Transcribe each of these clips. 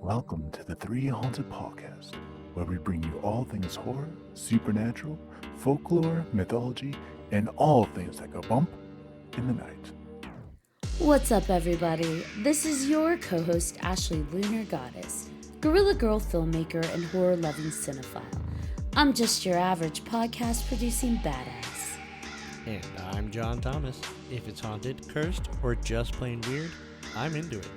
Welcome to the 3Haunted podcast, where we bring you all things horror, supernatural, folklore, mythology, and all things that go bump in the night. What's up, everybody? This is your co host, Ashley Lunar Goddess, Gorilla Girl filmmaker and horror loving cinephile. I'm just your average podcast producing badass. And I'm John Thomas. If it's haunted, cursed, or just plain weird, I'm into it.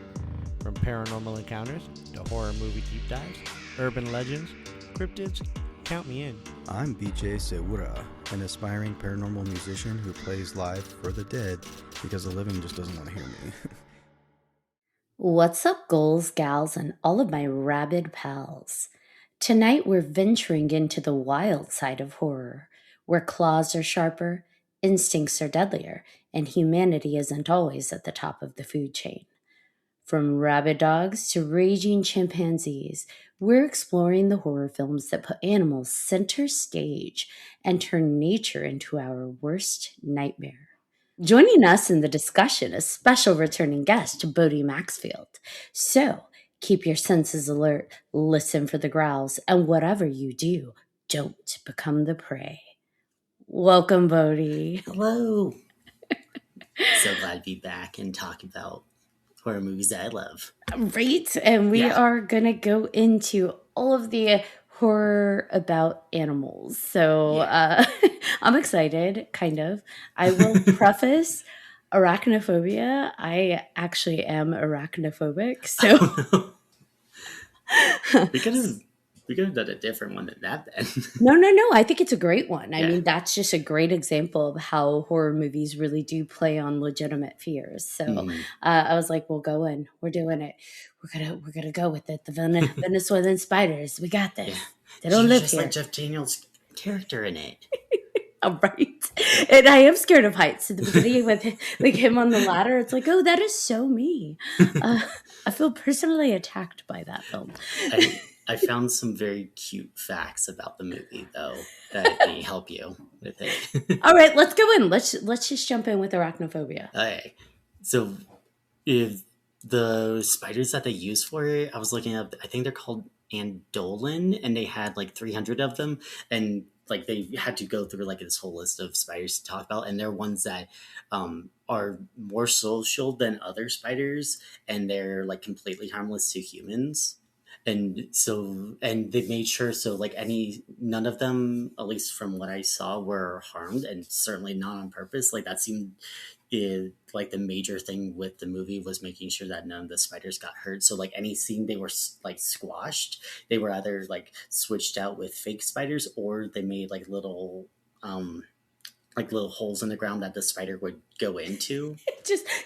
From paranormal encounters to horror movie deep dives, urban legends, cryptids, count me in. I'm BJ Sewura, an aspiring paranormal musician who plays live for the dead because the living just doesn't want to hear me. What's up, ghouls, gals, and all of my rabid pals? Tonight we're venturing into the wild side of horror, where claws are sharper, instincts are deadlier, and humanity isn't always at the top of the food chain. From rabid dogs to raging chimpanzees, we're exploring the horror films that put animals center stage and turn nature into our worst nightmare. Joining us in the discussion is special returning guest Bodhi Maxfield. So keep your senses alert, listen for the growls, and whatever you do, don't become the prey. Welcome, Bodhi. Hello. So glad to be back and talk about horror movies that I love. Right, and we are going to go into all of the horror about animals. So I'm excited, kind of. I will preface arachnophobia. I actually am arachnophobic, so we could have done a different one than that then. No. I think it's a great one. I mean, that's just a great example of how horror movies really do play on legitimate fears. So I was like, we'll go in. We're doing it. We're gonna go with it. The Venezuelan spiders. We got this. Yeah. They don't live just here. like Jeff Daniels' character in it. All right. And I am scared of heights. At the beginning with him on the ladder, it's like, oh, that is so me. I feel personally attacked by that film. I found some very cute facts about the movie, though, that may help you with it. All right, let's go in. Let's just jump in with arachnophobia. Okay. So, if the spiders that they use for it, I was looking up, I think they're called Andolin, and they had like 300 of them, and like they had to go through like this whole list of spiders to talk about, and they're ones that are more social than other spiders, and they're like completely harmless to humans. And they made sure so like none of them, at least from what I saw, were harmed, and certainly not on purpose. Like that seemed like the major thing with the movie was making sure that none of the spiders got hurt. So like any scene they were like squashed, they were either like switched out with fake spiders, or they made like little holes in the ground that the spider would go into.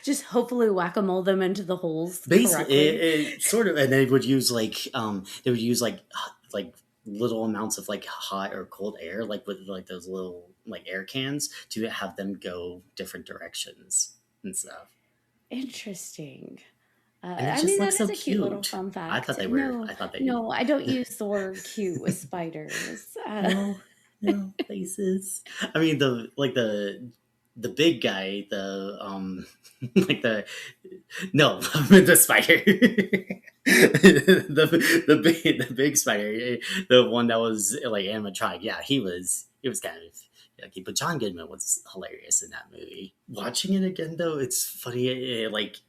just hopefully whack-a-mole them into the holes. Basically, it sort of, and they would use like little amounts of like hot or cold air, like with like those little like air cans to have them go different directions and stuff. Interesting. I mean, that is so a cute little fun fact. I thought they were. No, I don't use the word cute with spiders. No faces. I mean, the big guy, the spider, the big spider, the one that was like animatronic. Yeah, he was kind of yucky, but John Goodman was hilarious in that movie. Watching it again, though, it's funny. Like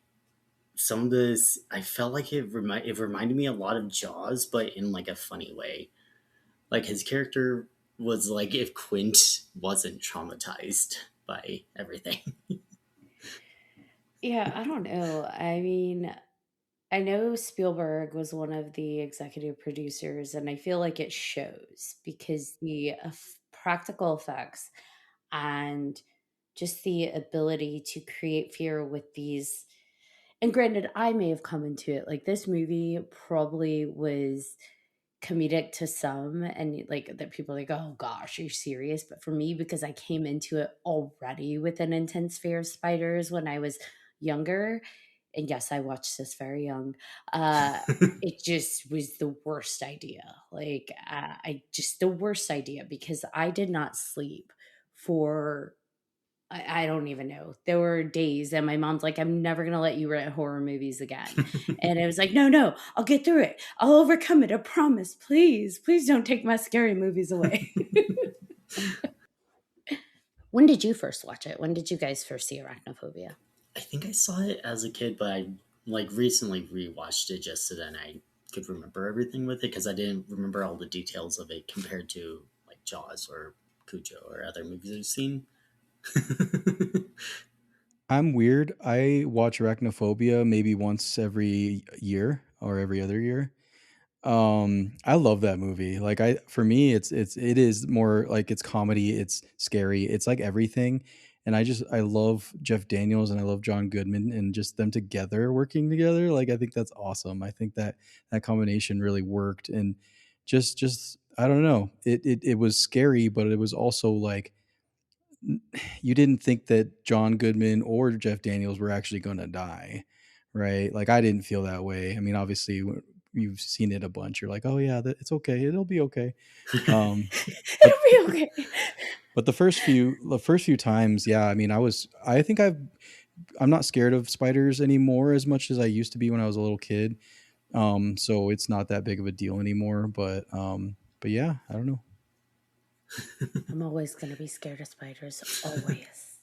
some of this, I felt like it reminded me a lot of Jaws, but in like a funny way. Like his character was like if Quint wasn't traumatized by everything. Yeah, I don't know. I mean, I know Spielberg was one of the executive producers, and I feel like it shows because the practical effects and just the ability to create fear with these. And granted, I may have come into it like this movie probably was comedic to some, and like that people are like, oh gosh, are you serious? But for me, because I came into it already with an intense fear of spiders when I was younger, and yes, I watched this very young, it just was the worst idea. Like the worst idea, because I did not sleep for I don't even know. There were days and my mom's like, I'm never going to let you rent horror movies again. And it was like, no, no, I'll get through it. I'll overcome it. I promise. Please, please don't take my scary movies away. When did you first watch it? When did you guys first see Arachnophobia? I think I saw it as a kid, but I like recently rewatched it just so then I could remember everything with it because I didn't remember all the details of it compared to like Jaws or Cujo or other movies I've seen. I'm weird. I watch Arachnophobia maybe once every year or every other year. I love that movie. Like for me it is more like it's comedy, it's scary, it's like everything. And I love Jeff Daniels and I love John Goodman and just them together working together. Like I think that's awesome. I think that combination really worked and just I don't know. It was scary, but it was also like you didn't think that John Goodman or Jeff Daniels were actually going to die, right? Like I didn't feel that way. I mean, obviously you've seen it a bunch. You're like, oh yeah, it's okay. It'll be okay. It'll be okay. But the first few times, yeah. I mean, I'm not scared of spiders anymore as much as I used to be when I was a little kid. So it's not that big of a deal anymore. But yeah, I don't know. I'm always going to be scared of spiders. Always.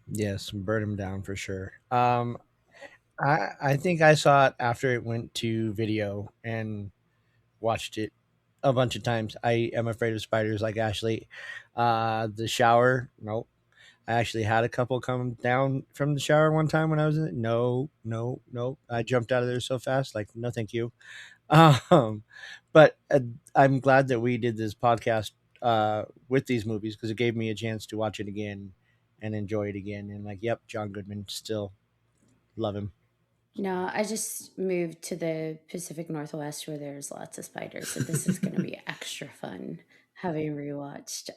Yes, burn them down for sure. I think I saw it after it went to video and watched it a bunch of times. I am afraid of spiders like Ashley. The shower, nope. I actually had a couple come down from the shower one time when I was in it. No, no, no. I jumped out of there so fast, like, no, thank you. Um, but I'm glad that we did this podcast with these movies because it gave me a chance to watch it again and enjoy it again. And like, yep, John Goodman, still love him. No, I just moved to the Pacific Northwest where there's lots of spiders. So this is going to be extra fun having rewatched.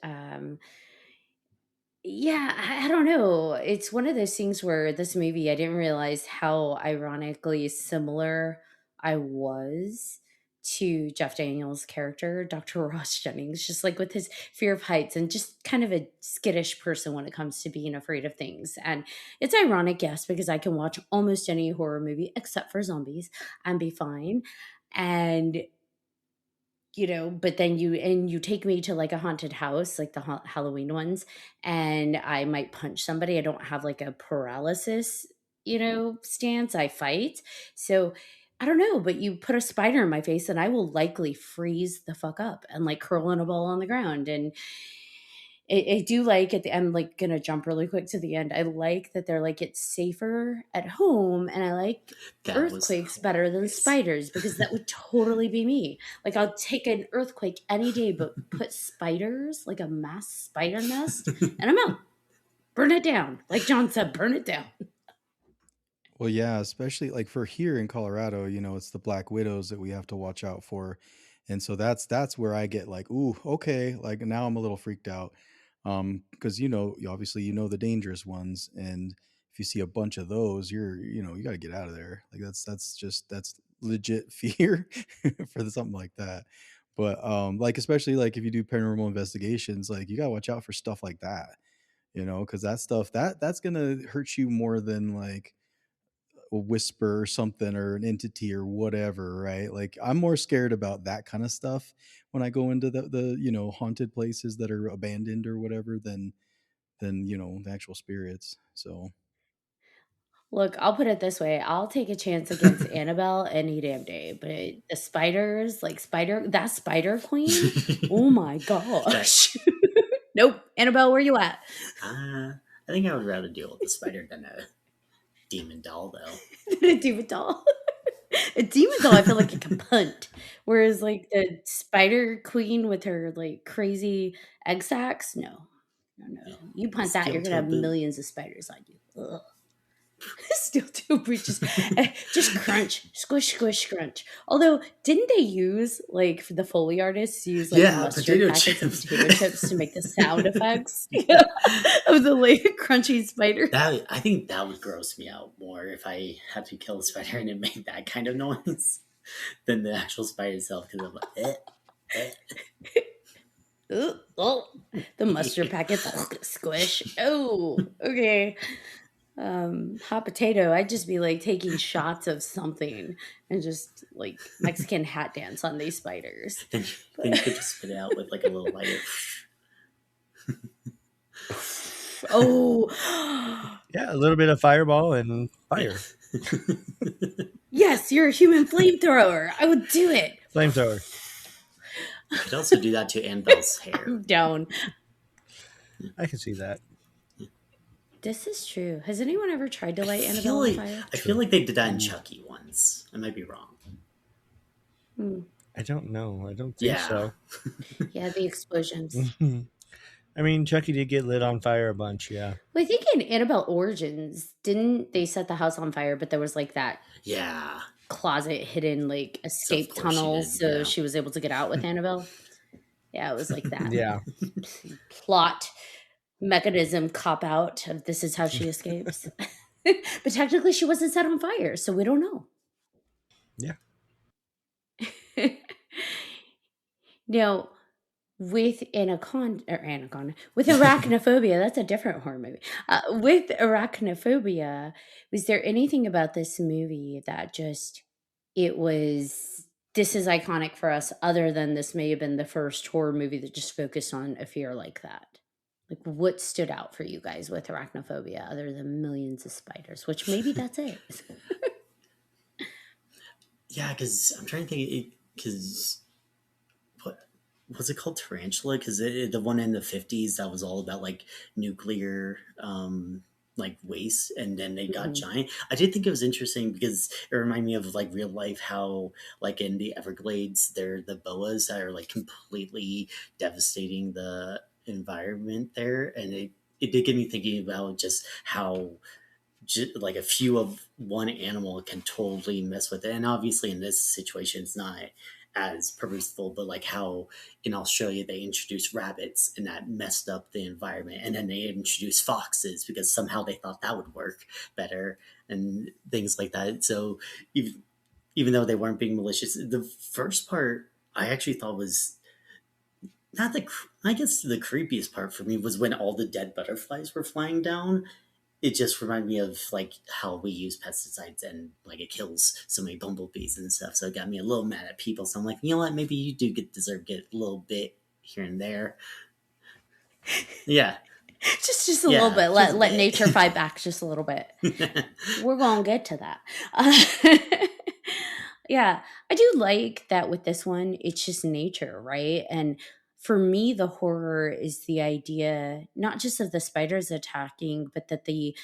Yeah, I don't know. It's one of those things where this movie, I didn't realize how ironically similar I was to Jeff Daniels' character, Dr. Ross Jennings, just like with his fear of heights and just kind of a skittish person when it comes to being afraid of things. And it's ironic, yes, because I can watch almost any horror movie except for zombies and be fine. And but then you take me to like a haunted house, like the Halloween ones, and I might punch somebody. I don't have like a paralysis, stance. I fight. So I don't know, but you put a spider in my face and I will likely freeze the fuck up and like curl in a ball on the ground. And I do like at the end, like gonna jump really quick to the end. I like that they're like it's safer at home, and I like That was earthquakes better than hilarious. spiders because that would totally be me. Like I'll take an earthquake any day, but put spiders, like a mass spider nest, and I'm out. Burn it down, like John said, burn it down. Well, yeah, especially like for here in Colorado, it's the black widows that we have to watch out for. And so that's where I get like, ooh, okay, like now I'm a little freaked out. Because obviously the dangerous ones, and if you see a bunch of those, you got to get out of there. Like that's legit fear for something like that. But like especially like if you do paranormal investigations, like you got to watch out for stuff like that, because that stuff that's gonna hurt you more than like a whisper or something or an entity or whatever, right? Like I'm more scared about that kind of stuff when I go into the haunted places that are abandoned or whatever than the actual spirits. So Look, I'll put it this way. I'll take a chance against Annabelle any damn day. But the spiders, like that spider queen, oh my gosh. Nope. Annabelle, where you at? I think I would rather deal with a spider than a demon doll, though. A demon doll. A demon doll, I feel like it can punt. Whereas like the spider queen with her like crazy egg sacs, no. No. You punt that, you're gonna have Steel-toe boot. millions of spiders on you. Ugh. Steel toe boot, just crunch, squish, squish, crunch. Although, didn't they use like for the Foley artists use like mustard potato packets of chips. potato chips to make the sound effects of the like crunchy spider? I think that would gross me out more if I had to kill a spider and it made that kind of noise than the actual spider itself. Because I'm like, Ooh, oh, the mustard packets squish. Oh, okay. Hot potato. I'd just be like taking shots of something and just like Mexican hat dance on these spiders. then, then you could just spit it out with like a little lighter. Oh, Yeah, a little bit of fireball and fire. yes, you're a human flamethrower. I would do it. Flamethrower. You could also do that to Annabelle's hair. I'm down. I can see that. This is true. Has anyone ever tried to light I Annabelle feel on like fire? I feel like they did that in Chucky once. I might be wrong. Hmm. I don't know. I don't think Yeah. so. Yeah, the explosions. I mean, Chucky did get lit on fire a bunch, yeah. Well, I think in Annabelle Origins, didn't they set the house on fire, but there was like that Yeah. closet hidden like escape course she tunnel, did, so yeah. she was able to get out with Annabelle. Yeah, it was like that. Yeah. Plot mechanism cop out of this is how she escapes. But technically she wasn't set on fire, so we don't know. Yeah. Now, with with arachnophobia, that's a different horror movie. With arachnophobia, was there anything about this movie that just this is iconic for us, other than this may have been the first horror movie that just focused on a fear like that? Like, what stood out for you guys with arachnophobia, other than millions of spiders? Which maybe that's it. Yeah, because I'm trying to think. Because what was it called? Tarantula? Because the one in the 50s that was all about like nuclear like waste, and then they got giant. I did think it was interesting because it reminded me of like real life, how like in the Everglades, they're the boas that are like completely devastating the environment there, and it did get me thinking about just how like a few of one animal can totally mess with it. And obviously in this situation it's not as purposeful, but like how in Australia they introduced rabbits and that messed up the environment, and then they introduced foxes because somehow they thought that would work better and things like that. So even though they weren't being malicious, the first part I actually thought was not I guess the creepiest part for me was when all the dead butterflies were flying down. It just reminded me of like how we use pesticides and like it kills so many bumblebees and stuff. So it got me a little mad at people. So I'm like, you know what? Maybe you do deserve to get a little bit here and there. Yeah. just a little bit. Let nature fight back just a little bit. We're gonna get to that. Yeah, I do like that with this one. It's just nature, right? And for me, the horror is the idea not just of the spiders attacking, but that the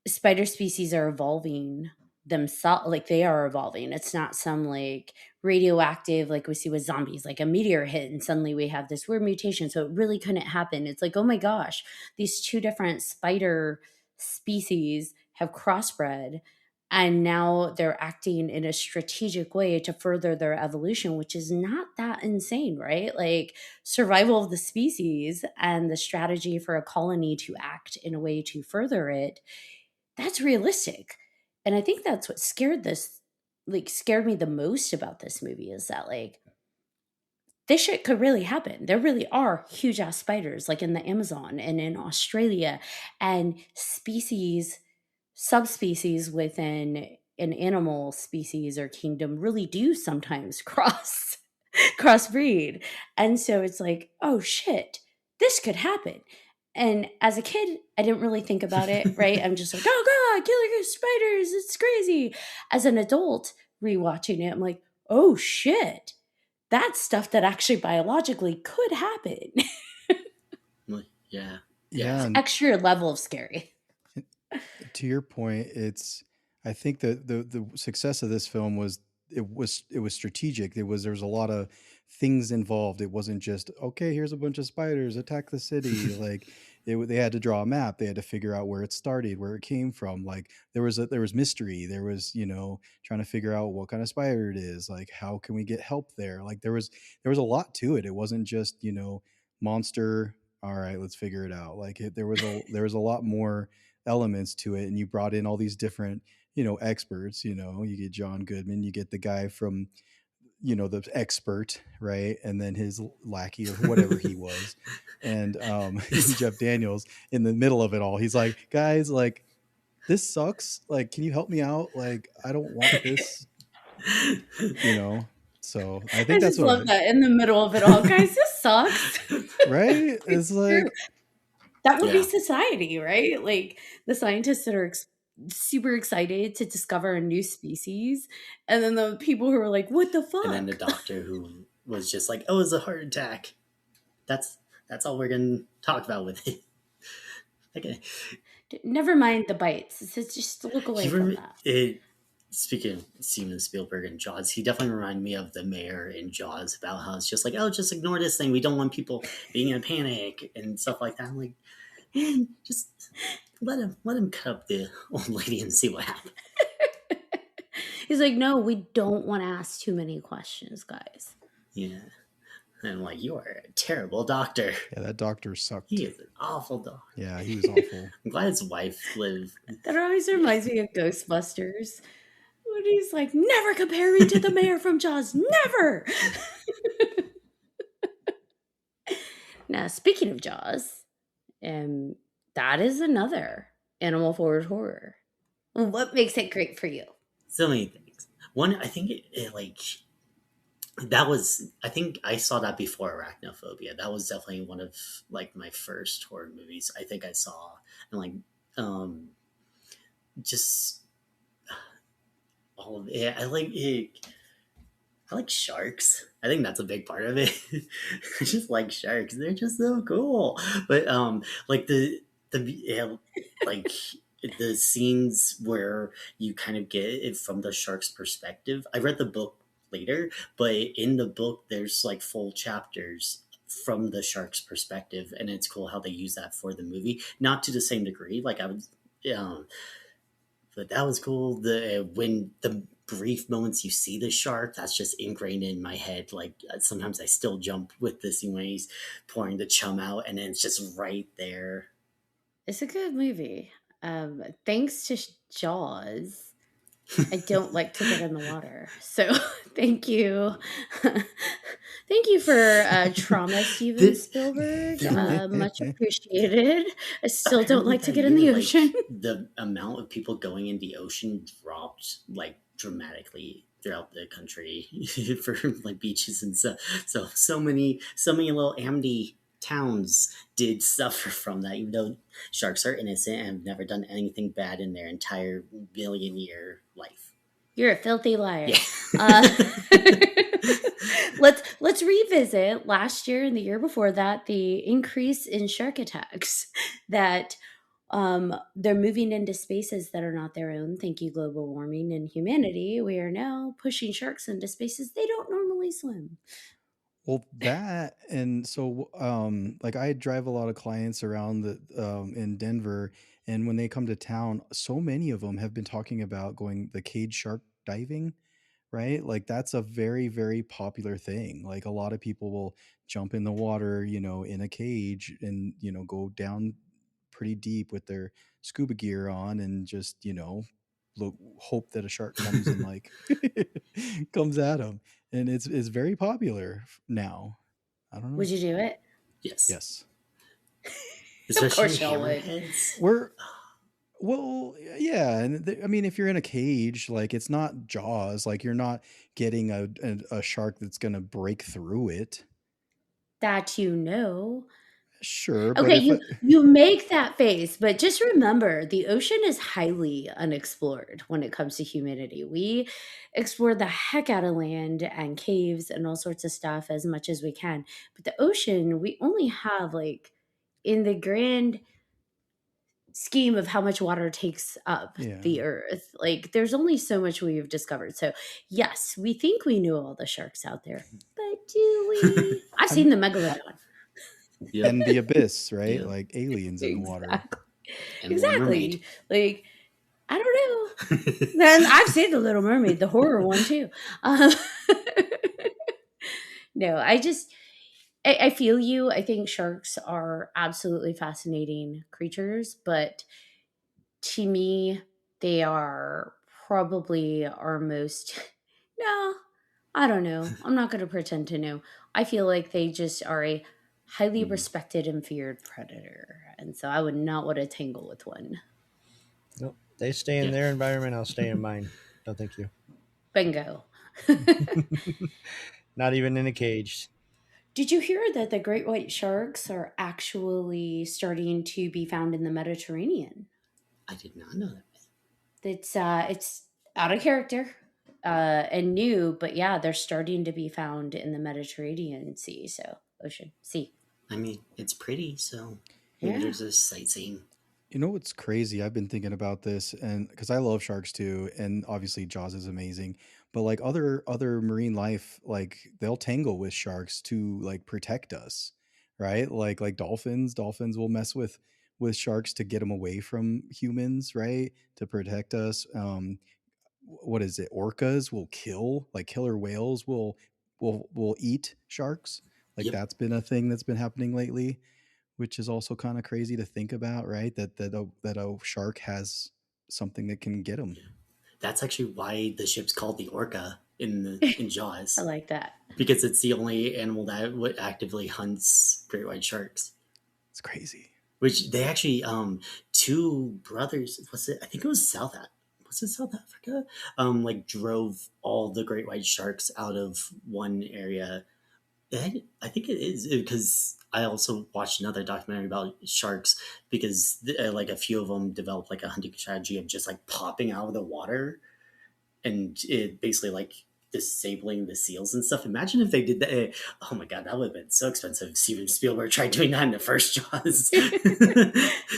spider species are evolving themselves. Like, they are evolving. It's not some like radioactive, like we see with zombies, like a meteor hit and suddenly we have this weird mutation. So it really couldn't happen. It's like, oh my gosh, these two different spider species have crossbred, and now they're acting in a strategic way to further their evolution, which is not that insane, right? Like, survival of the species and the strategy for a colony to act in a way to further it, that's realistic. And I think that's what scared me the most about this movie, is that like this shit could really happen. There really are huge ass spiders like in the Amazon and in Australia, and subspecies within an animal species or kingdom really do sometimes crossbreed. And so it's like, oh shit, this could happen. And as a kid, I didn't really think about it, right? I'm just like, oh God, killer spiders, it's crazy. As an adult rewatching it, I'm like, oh shit, that's stuff that actually biologically could happen. Yeah. Yeah. Extra level of scary. To your point, I think that the success of this film was strategic. There was a lot of things involved. It wasn't just, okay, here's a bunch of spiders, attack the city. Like they had to draw a map. They had to figure out where it started, where it came from. Like there was mystery. There was, trying to figure out what kind of spider it is. Like, how can we get help there? Like there was a lot to it. It wasn't just, monster. All right, let's figure it out. Like there was a lot more elements to it, and you brought in all these different experts. You get John Goodman, you get the guy from the expert, right? And then his lackey or whatever he was. And Jeff Daniels in the middle of it all, he's like, guys, like, this sucks. Like, can you help me out? Like, I don't want this, you know? So I I think that's just what love that in the middle of it all. Guys, this sucks. right? It's It's true. like, That would be Yeah. society, right? Like the scientists that are super excited to discover a new species, and then the people who are like, "What the And then the fuck?" doctor who was just like, "Oh, it's a heart attack." That's that's all we're gonna talk about with it. Okay. Never mind the bites. It's just look away from that. Speaking of Steven Spielberg and Jaws, he definitely reminded me of the mayor in Jaws about how it's just like, oh, just ignore this thing. We don't want people being in a panic and stuff like that. I'm like, man, just let him cut up the old lady and see what happens. He's like, "No, we don't want to ask too many questions, guys." Yeah. And I'm like, you are a terrible doctor. yeah, that doctor sucked. He is an awful doctor. Yeah, he was awful. I'm glad his wife lived. That always reminds me of Ghostbusters. When he's like, "Never compare me to the mayor from Jaws. Never." Now, speaking of Jaws, that is another animal forward horror. What makes it great for you? So many things. One, I think it like that was. I think I saw that before Arachnophobia. That was definitely one of like my first horror movies. I think I saw and like just all of it. I like it. I like sharks. I think that's a big part of it. I just like sharks. They're just so cool. But like like the scenes where you kind of get it from the shark's perspective. I read the book later, but in the book there's like full chapters from the shark's perspective, and it's cool how they use that for the movie. Not to the same degree. Like I would, but that was cool. The when the brief moments you see the shark, that's just ingrained in my head. Like sometimes I still jump with this when he's pouring the chum out, and then it's just right there. It's a good movie. Thanks to Jaws, I don't like to get in the water. So thank you. Thank you for trauma, Steven Spielberg. Much appreciated. I still don't Apparently like to that get in the year, like, ocean. the amount of people going in the ocean dropped like dramatically throughout the country for like beaches and stuff. So many little Amity towns did suffer from that, even though sharks are innocent and have never done anything bad in their entire billion-year life. You're a filthy liar. Yeah. Let's revisit last year and the year before that, the increase in shark attacks that they're moving into spaces that are not their own. Thank you, global warming and humanity. We are now pushing sharks into spaces they don't normally swim. Well, that and so like I drive a lot of clients around the in Denver, and when they come to town, so many of them have been talking about going the cage shark diving, right? Like that's a very, very popular thing. Like a lot of people will jump in the water, in a cage and, go down pretty deep with their scuba gear on and just, look, hope that a shark comes and like comes at them. And it's very popular now. I don't know. Would you do it? Yes. Yes. Of course Especially y'all would. hammerheads. Well, yeah, and I mean, if you're in a cage, like it's not Jaws, like you're not getting a shark that's gonna break through it. That you know. Sure, but Okay, if you make that face, but just remember the ocean is highly unexplored when it comes to humanity. We explore the heck out of land and caves and all sorts of stuff as much as we can. But the ocean, we only have like in the grand scheme of how much water takes up yeah, the earth, like there's only so much we've discovered. So yes, we think we know all the sharks out there, but do we? I've seen the megalodon. Yep. and the abyss, right? Yeah. Like aliens in the water. And Little Mermaid. Exactly. Like, I don't know. Then I've seen the Little Mermaid, the horror one too. No, I feel you. I think sharks are absolutely fascinating creatures, but to me, they are probably our most. No, I don't know. I'm not going to pretend to know. I feel like they just are a highly Mm. respected and feared predator. And so I would not want to tangle with one. Nope. They stay in Yeah, their environment, I'll stay in mine. No, thank you. Bingo. Not even in a cage. Did you hear that the great white sharks are actually starting to be found in the Mediterranean? I did not know that. It's out of character and new, but yeah, they're starting to be found in the Mediterranean Sea, so ocean sea. I mean, it's pretty, so maybe Yeah. there's a sightseeing. You know what's crazy? I've been thinking about this, and because I love sharks too, and obviously Jaws is amazing, but like other marine life, like they'll tangle with sharks to like protect us, right? Like dolphins will mess with sharks to get them away from humans, right? To protect us. What is it? Orcas will kill, like killer whales will eat sharks. Like Yep. that's been a thing that's been happening lately, which is also kind of crazy to think about, right? That a shark has something that can get them. That's actually why the ship's called the Orca in I Jaws, like that. because it's the only animal that actively hunts great white sharks. It's crazy. Which they actually, two brothers, was it? I think it was was it South Africa? Like drove all the great white sharks out of one area. I think it is because I also watched another documentary about sharks because like a few of them developed like a hunting strategy of just like popping out of the water and it basically like disabling the seals and stuff. Imagine if they did that. Oh my god, that would have been so expensive. If Steven Spielberg tried doing that in the first Jaws.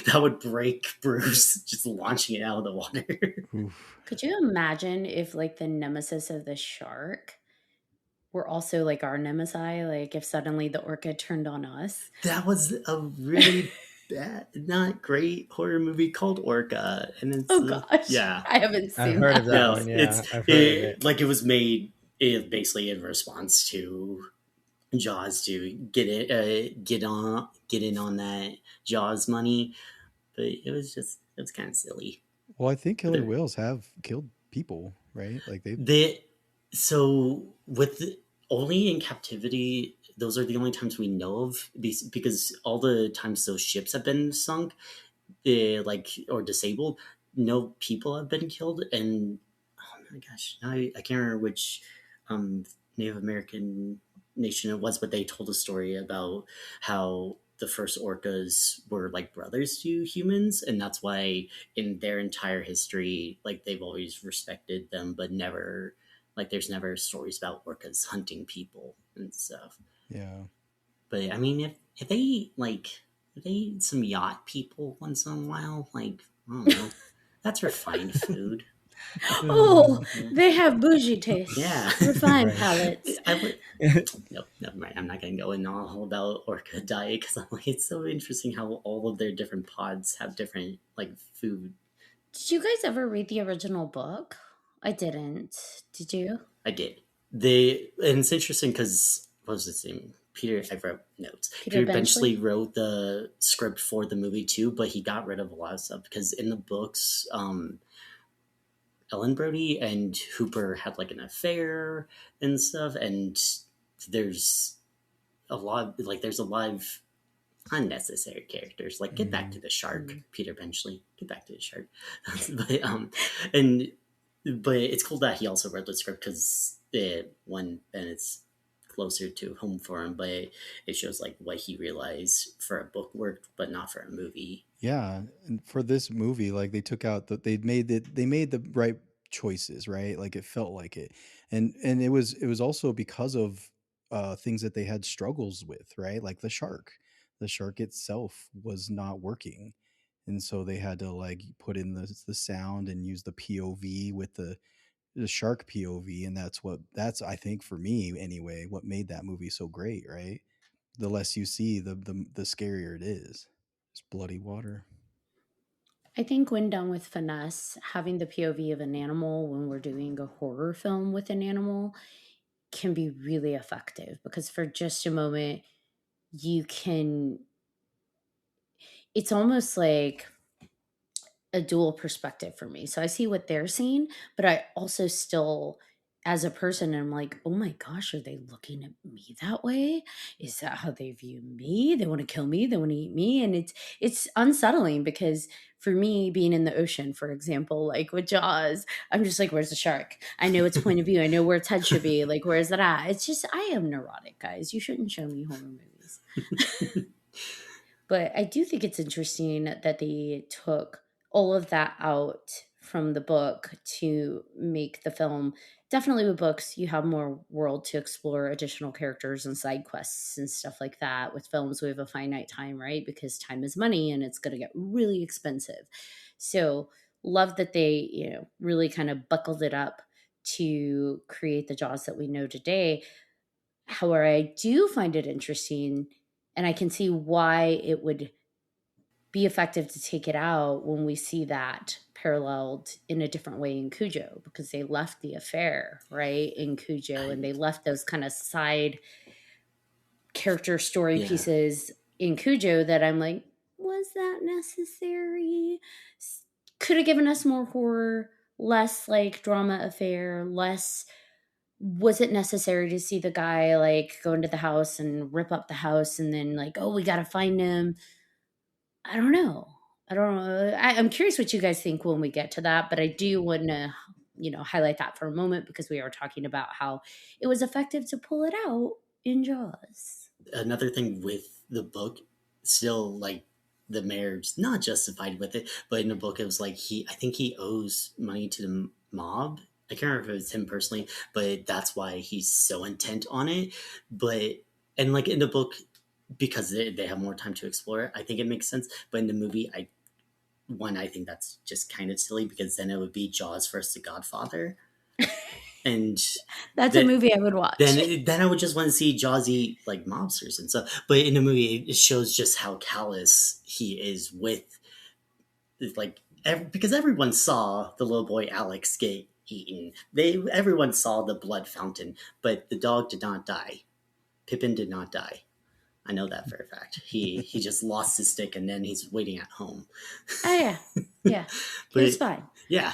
That would break Bruce just launching it out of the water. Oof. Could you imagine if like the nemesis of the shark were also like our nemesis? Like if suddenly the orca turned on us? That was a really bad, not great horror movie called Orca, and it's Oh gosh, yeah. I haven't I've seen heard of that. that No, one. Yeah, it's I've heard of it. like it was made basically in response to Jaws to get in on that Jaws money, but it was kind of silly. Well, I think But killer whales have killed people, right? Like they. they so with only in captivity, those are the only times we know of because all the times those ships have been sunk, like or disabled, no people have been killed, and oh my gosh, I can't remember which um, Native American nation it was, but they told a story about how the first orcas were like brothers to humans, and that's why in their entire history, like they've always respected them, but never like there's never stories about orcas hunting people and stuff. Yeah. But I mean, if they eat if they eat some yacht people once in a while, like I don't know, that's refined food. Oh, they have bougie tastes, Yeah. refined Right. palates. I would. Nope, never mind. I'm not going to go in all about orca diet because I'm like, it's so interesting how all of their different pods have different like food. Did you guys ever read the original book? I didn't. Did you? I did. And it's interesting because what was his name? Peter. I wrote notes. Peter Peter Benchley? Benchley wrote the script for the movie too, but he got rid of a lot of stuff because in the books, Ellen Brody and Hooper had like an affair and stuff, and there's there's a lot of unnecessary characters. Like get back to Mm. the shark, Mm. Peter Benchley. Get back to the shark. but and but it's cool that he also wrote the script because one then it's closer to home for him, but it shows like what he realized for a book worked, but not for a movie. Yeah, and for this movie, like they took out they made the right choices, right? Like it felt like it, and it was also because of things that they had struggles with, right? Like the shark itself was not working, and so they had to like put in the sound and use the POV with the shark POV, and that's I think for me anyway, what made that movie so great, right? The less you see, the scarier it is. It's bloody water. I think when done with finesse, having the POV of an animal when we're doing a horror film with an animal can be really effective because for just a moment, you can, it's almost like a dual perspective for me. So I see what they're seeing, but I also still as a person, and I'm like, oh my gosh, are they looking at me that way? Is that how they view me? They want to kill me, they want to eat me. And it's unsettling, because for me, being in the ocean, for example, like with Jaws, I'm just like, where's the shark? I know its point of view, I know where its head should be, like, where's that at? It's just, I am neurotic, guys. You shouldn't show me horror movies. But I do think it's interesting that they took all of that out from the book to make the film. Definitely with books, you have more world to explore, additional characters and side quests and stuff like that. With films, we have a finite time, right? Because time is money and it's going to get really expensive. So, love that they, really kind of buckled it up to create the Jaws that we know today. However, I do find it interesting, and I can see why it would be effective to take it out when we see that paralleled in a different way in Cujo, because they left the affair, right, in Cujo, and they left those kind of side character story Yeah. pieces in Cujo that I'm like, was that necessary? Could have given us more horror, less like drama affair, less. Was it necessary to see the guy like go into the house and rip up the house and then like, oh, we got to find him? I don't know. I don't know. I'm curious what you guys think when we get to that, but I do want to, highlight that for a moment, because we are talking about how it was effective to pull it out in Jaws. Another thing with the book, still like the mayor's not justified with it, but in the book it was like I think he owes money to the mob. I can't remember if it was him personally, but that's why he's so intent on it. But and like in the book, because they have more time to explore it, I think it makes sense. But in the movie, I think that's just kind of silly, because then it would be Jaws versus the Godfather, and That's a that movie I would watch. then I would just want to see Jaws eat like mobsters and stuff. But in the movie, it shows just how callous he is with like because everyone saw the little boy Alex get eaten. Everyone saw the blood fountain, but the dog did not die. Pippin did not die. I know that for a fact. He just lost his stick and then he's waiting at home. Oh yeah, yeah, he was fine. Yeah.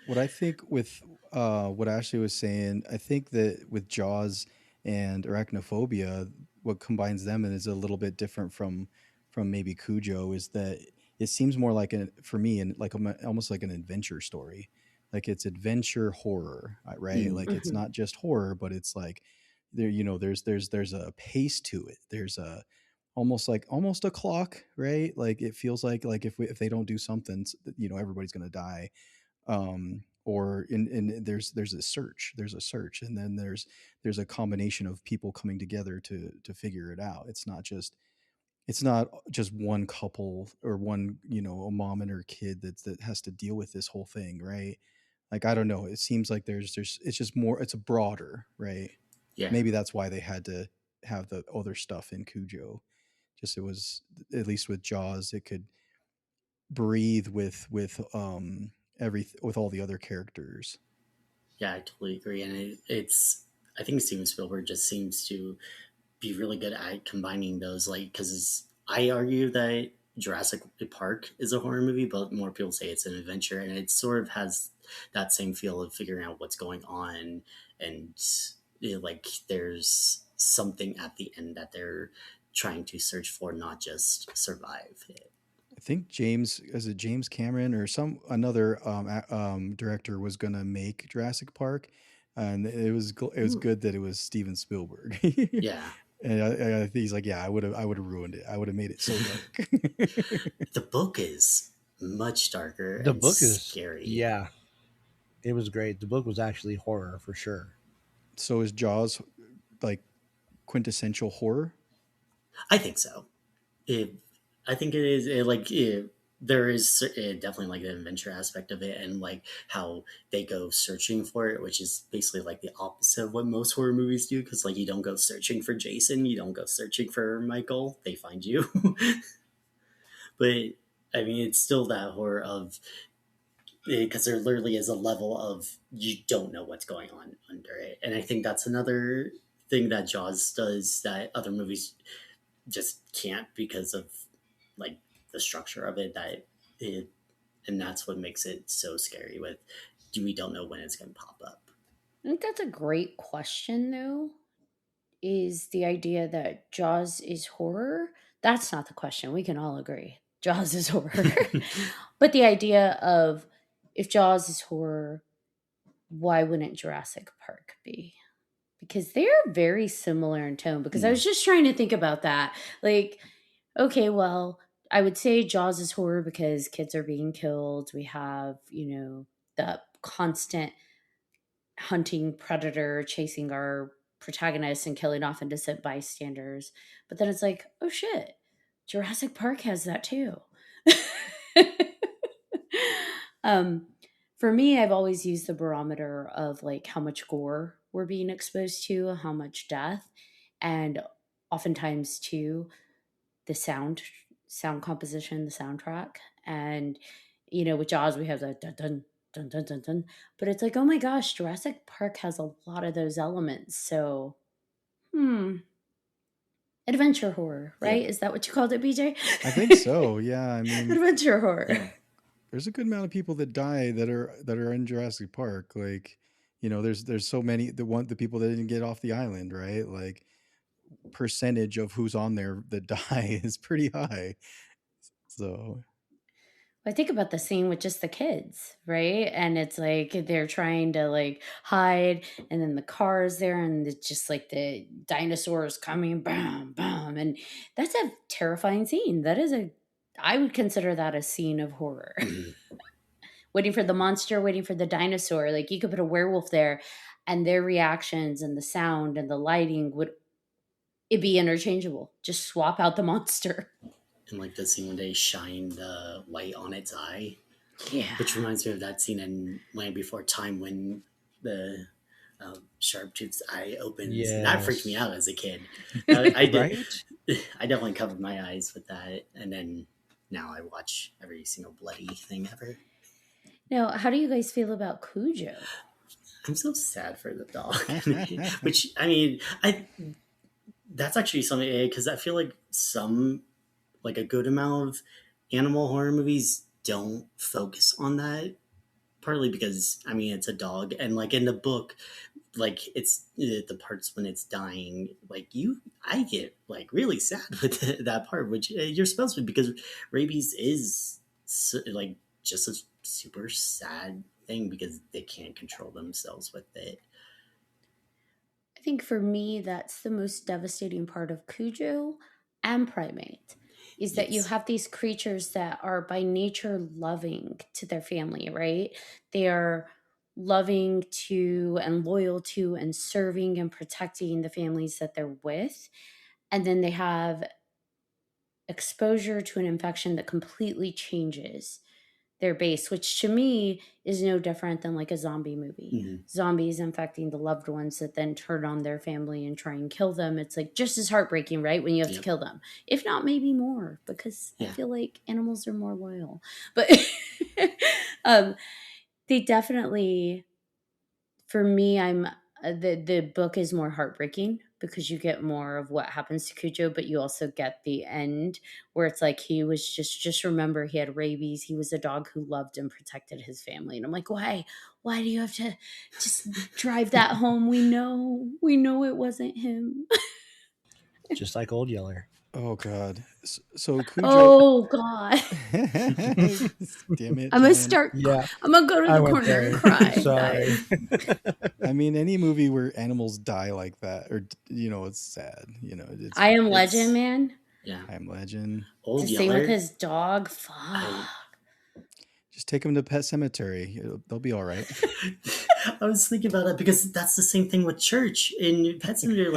What I think with what Ashley was saying, I think that with Jaws and Arachnophobia, what combines them and is a little bit different from maybe Cujo is that it seems more like for me and like almost like an adventure story. Like it's adventure horror, right? Like it's not just horror, but it's like there's a pace to it. There's a almost a clock, right? Like it feels like if they don't do something, everybody's gonna die. Or in there's a search, and then there's a combination of people coming together to figure it out. It's not just one couple or one, a mom and her kid that has to deal with this whole thing, right? Like I don't know, it seems like there's it's just more, it's a broader, right? Yeah. Maybe that's why they had to have the other stuff in Cujo. Just it was, at least with Jaws, it could breathe with with all the other characters. Yeah, I totally agree. And I think Steven Spielberg just seems to be really good at combining those. Like, because I argue that Jurassic Park is a horror movie, but more people say it's an adventure, and it sort of has that same feel of figuring out what's going on, and like there's something at the end that they're trying to search for, not just survive it. I think James Cameron or another director was gonna make Jurassic Park, and it was good that it was Steven Spielberg. Yeah. And I think he's like, yeah, I would have ruined it. I would have made it so dark. The book is much darker. The and book is scary. Yeah, it was great. The book was actually horror for sure. So is Jaws like quintessential horror? I think so. I think it is there is definitely like the adventure aspect of it, and like how they go searching for it, which is basically like the opposite of what most horror movies do, because like you don't go searching for Jason, you don't go searching for Michael, they find you. But I mean, it's still that horror of, because there literally is a level of you don't know what's going on under it, and I think that's another thing that Jaws does that other movies just can't, because of like the structure of it, and that's what makes it so scary with we don't know when it's going to pop up. I think that's a great question, though. Is the idea that Jaws is horror? That's not the question. We can all agree. Jaws is horror. But the idea of if Jaws is horror, why wouldn't Jurassic Park be? Because they're very similar in tone. Because I was just trying to think about that. Like, okay, well, I would say Jaws is horror because kids are being killed. We have, the constant hunting predator chasing our protagonists and killing off innocent bystanders. But then it's like, oh shit, Jurassic Park has that too. um, for me, I've always used the barometer of like how much gore we're being exposed to, how much death, and oftentimes too the sound composition, the soundtrack. And with Jaws we have the dun dun dun dun dun dun. But it's like, oh my gosh, Jurassic Park has a lot of those elements. So adventure horror, right? Yeah. Is that what you called it, BJ? I think so. Yeah, I mean, Adventure horror. Yeah. there's a good amount of people that die that are in Jurassic Park. Like, there's so many the people that didn't get off the island, right? Like percentage of who's on there that die is pretty high. So I think about the scene with just the kids, right? And it's like they're trying to like hide, and then the car is there, and it's just like the dinosaurs coming, bam, bam, and that's a terrifying scene. I would consider that a scene of horror. Waiting for the monster, waiting for the dinosaur. Like you could put a werewolf there, and their reactions and the sound and the lighting would it be interchangeable. Just swap out the monster. And like the scene when they shine the light on its eye. Yeah. Which reminds me of that scene in Land Before Time when the Sharptooth's eye opens. Yes. That freaked me out as a kid. I did. Right? I definitely covered my eyes with that. And then now I watch every single bloody thing ever. Now, how do you guys feel about Cujo? I'm so sad for the dog. Which, I mean, that's actually something, because I feel like a good amount of animal horror movies don't focus on that, partly because I mean it's a dog, and like in the book, like it's the parts when it's dying, like I get like really sad with that part, which you're supposed to, because rabies is like just a super sad thing because they can't control themselves with it. I think for me, that's the most devastating part of Cujo and Primate is that you Yes. have these creatures that are by nature loving to their family, right? They are loving to and loyal to and serving and protecting the families that they're with. And then they have exposure to an infection that completely changes their base, which to me is no different than like a zombie movie. Mhm. Zombies infecting the loved ones that then turn on their family and try and kill them. It's like just as heartbreaking, right? When you have to Yep. kill them, if not maybe more, because I Yeah. feel like animals are more loyal. But they definitely, for me, the book is more heartbreaking because you get more of what happens to Cujo, but you also get the end where it's like he was just remember he had rabies. He was a dog who loved and protected his family. And I'm like, why do you have to just drive that home? We know it wasn't him. Just like Old Yeller. oh god. So Cujo. Oh God. Damn it. I'm gonna John. start. Yeah, I'm gonna go to I the went corner there. and cry. Sorry. I mean, any movie where animals die like that, or it's sad. It's I Am It's- Legend, man. Yeah. I Am Legend. Old The same with Yeller. his dog. Fuck. Just take them to Pet Cemetery. They'll be all right. I was thinking about that because that's the same thing with church in Pet Sematary.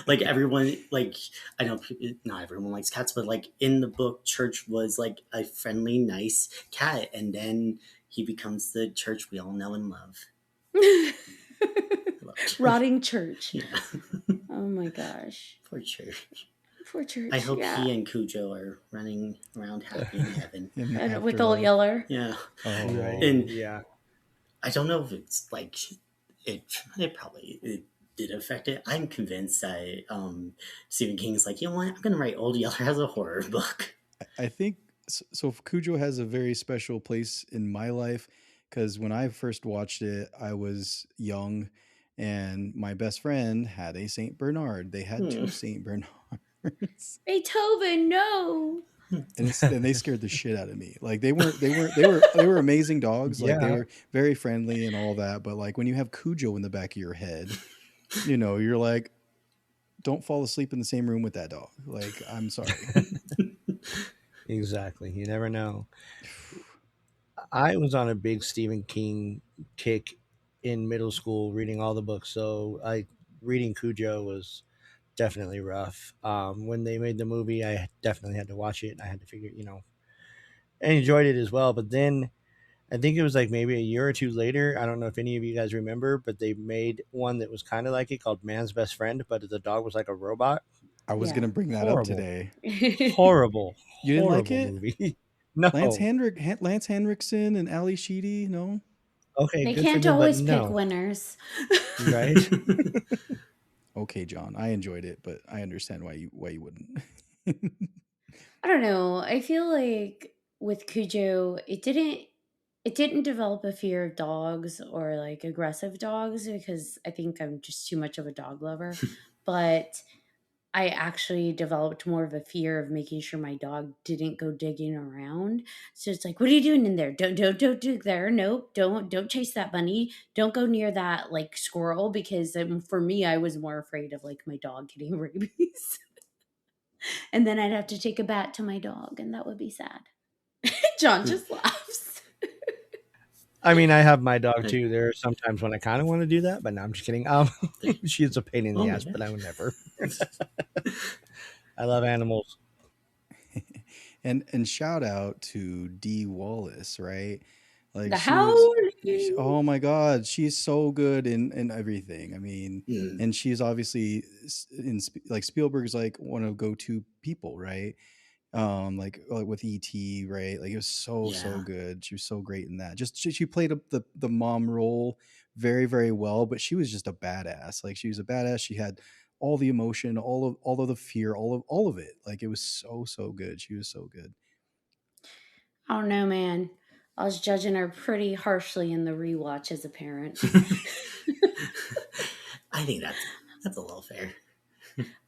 Like everyone, like I know not everyone likes cats, but like in the book, Church was like a friendly, nice cat, and then he becomes the Church we all know and love. I love Church. Rotting church. Yeah, Oh my gosh. poor Church. Poor church. I hope yeah. he and Cujo are running around happy in heaven. And with Old Yeller. Yeah, Oh, Right. And- Yeah. I don't know if it's like it probably did affect it. I'm convinced that Stephen King is like, you know what, I'm gonna write Old Yeller as a horror book. I think so. Cujo has a very special place in my life because when I first watched it, I was young, and my best friend had a Saint Bernard. They had Hmm. two Saint Bernards. Beethoven, no. And they scared the shit out of me. Like they were amazing dogs. Like they Yeah. were very friendly and all that. But like when you have Cujo in the back of your head, you're like, don't fall asleep in the same room with that dog. Like, I'm sorry. Exactly. You never know. I was on a big Stephen King kick in middle school, reading all the books. So I reading Cujo was definitely rough. When they made the movie, I definitely had to watch it. I had to figure, I enjoyed it as well. But then I think it was like maybe a year or two later. I don't know if any of you guys remember, but they made one that was kind of like it called Man's Best Friend, but the dog was like a robot. I was Yeah. gonna bring that up Horrible, today. horrible, You didn't like horrible it? movie. Lance No. Hendrick, Lance Henriksen, and Ali Sheedy. No, Okay, They good for can't them, but always pick no. winners. Right? okay, John. I enjoyed it, but I understand why you wouldn't. I don't know. I feel like with Cujo, it didn't develop a fear of dogs or like aggressive dogs because I think I'm just too much of a dog lover. But I actually developed more of a fear of making sure my dog didn't go digging around. So it's like, what are you doing in there? Don't dig there. Nope. Don't chase that bunny. Don't go near that like squirrel because for me, I was more afraid of like my dog getting rabies. And then I'd have to take a bat to my dog, and that would be sad. John just laughs. I mean, I have my dog too. There are sometimes when I kind of want to do that, but no, I'm just kidding. She's a pain in Oh the my ass, but I gosh. would never. I love animals. and shout out to Dee Wallace, right? Like The she was howling. oh my god, she's so good in everything. I mean, Hmm. and she's obviously like Spielberg's like one of go-to people, right? Like with ET, right? Like it was so Yeah. good. She was so great in that. Just she played up the mom role very very well, but she was just a badass. Like she was a badass. She had all the emotion, all of the fear, all of it. Like it was so good. She was so good. I don't know, man. I was judging her pretty harshly in the rewatch as a parent. I think that's a little fair.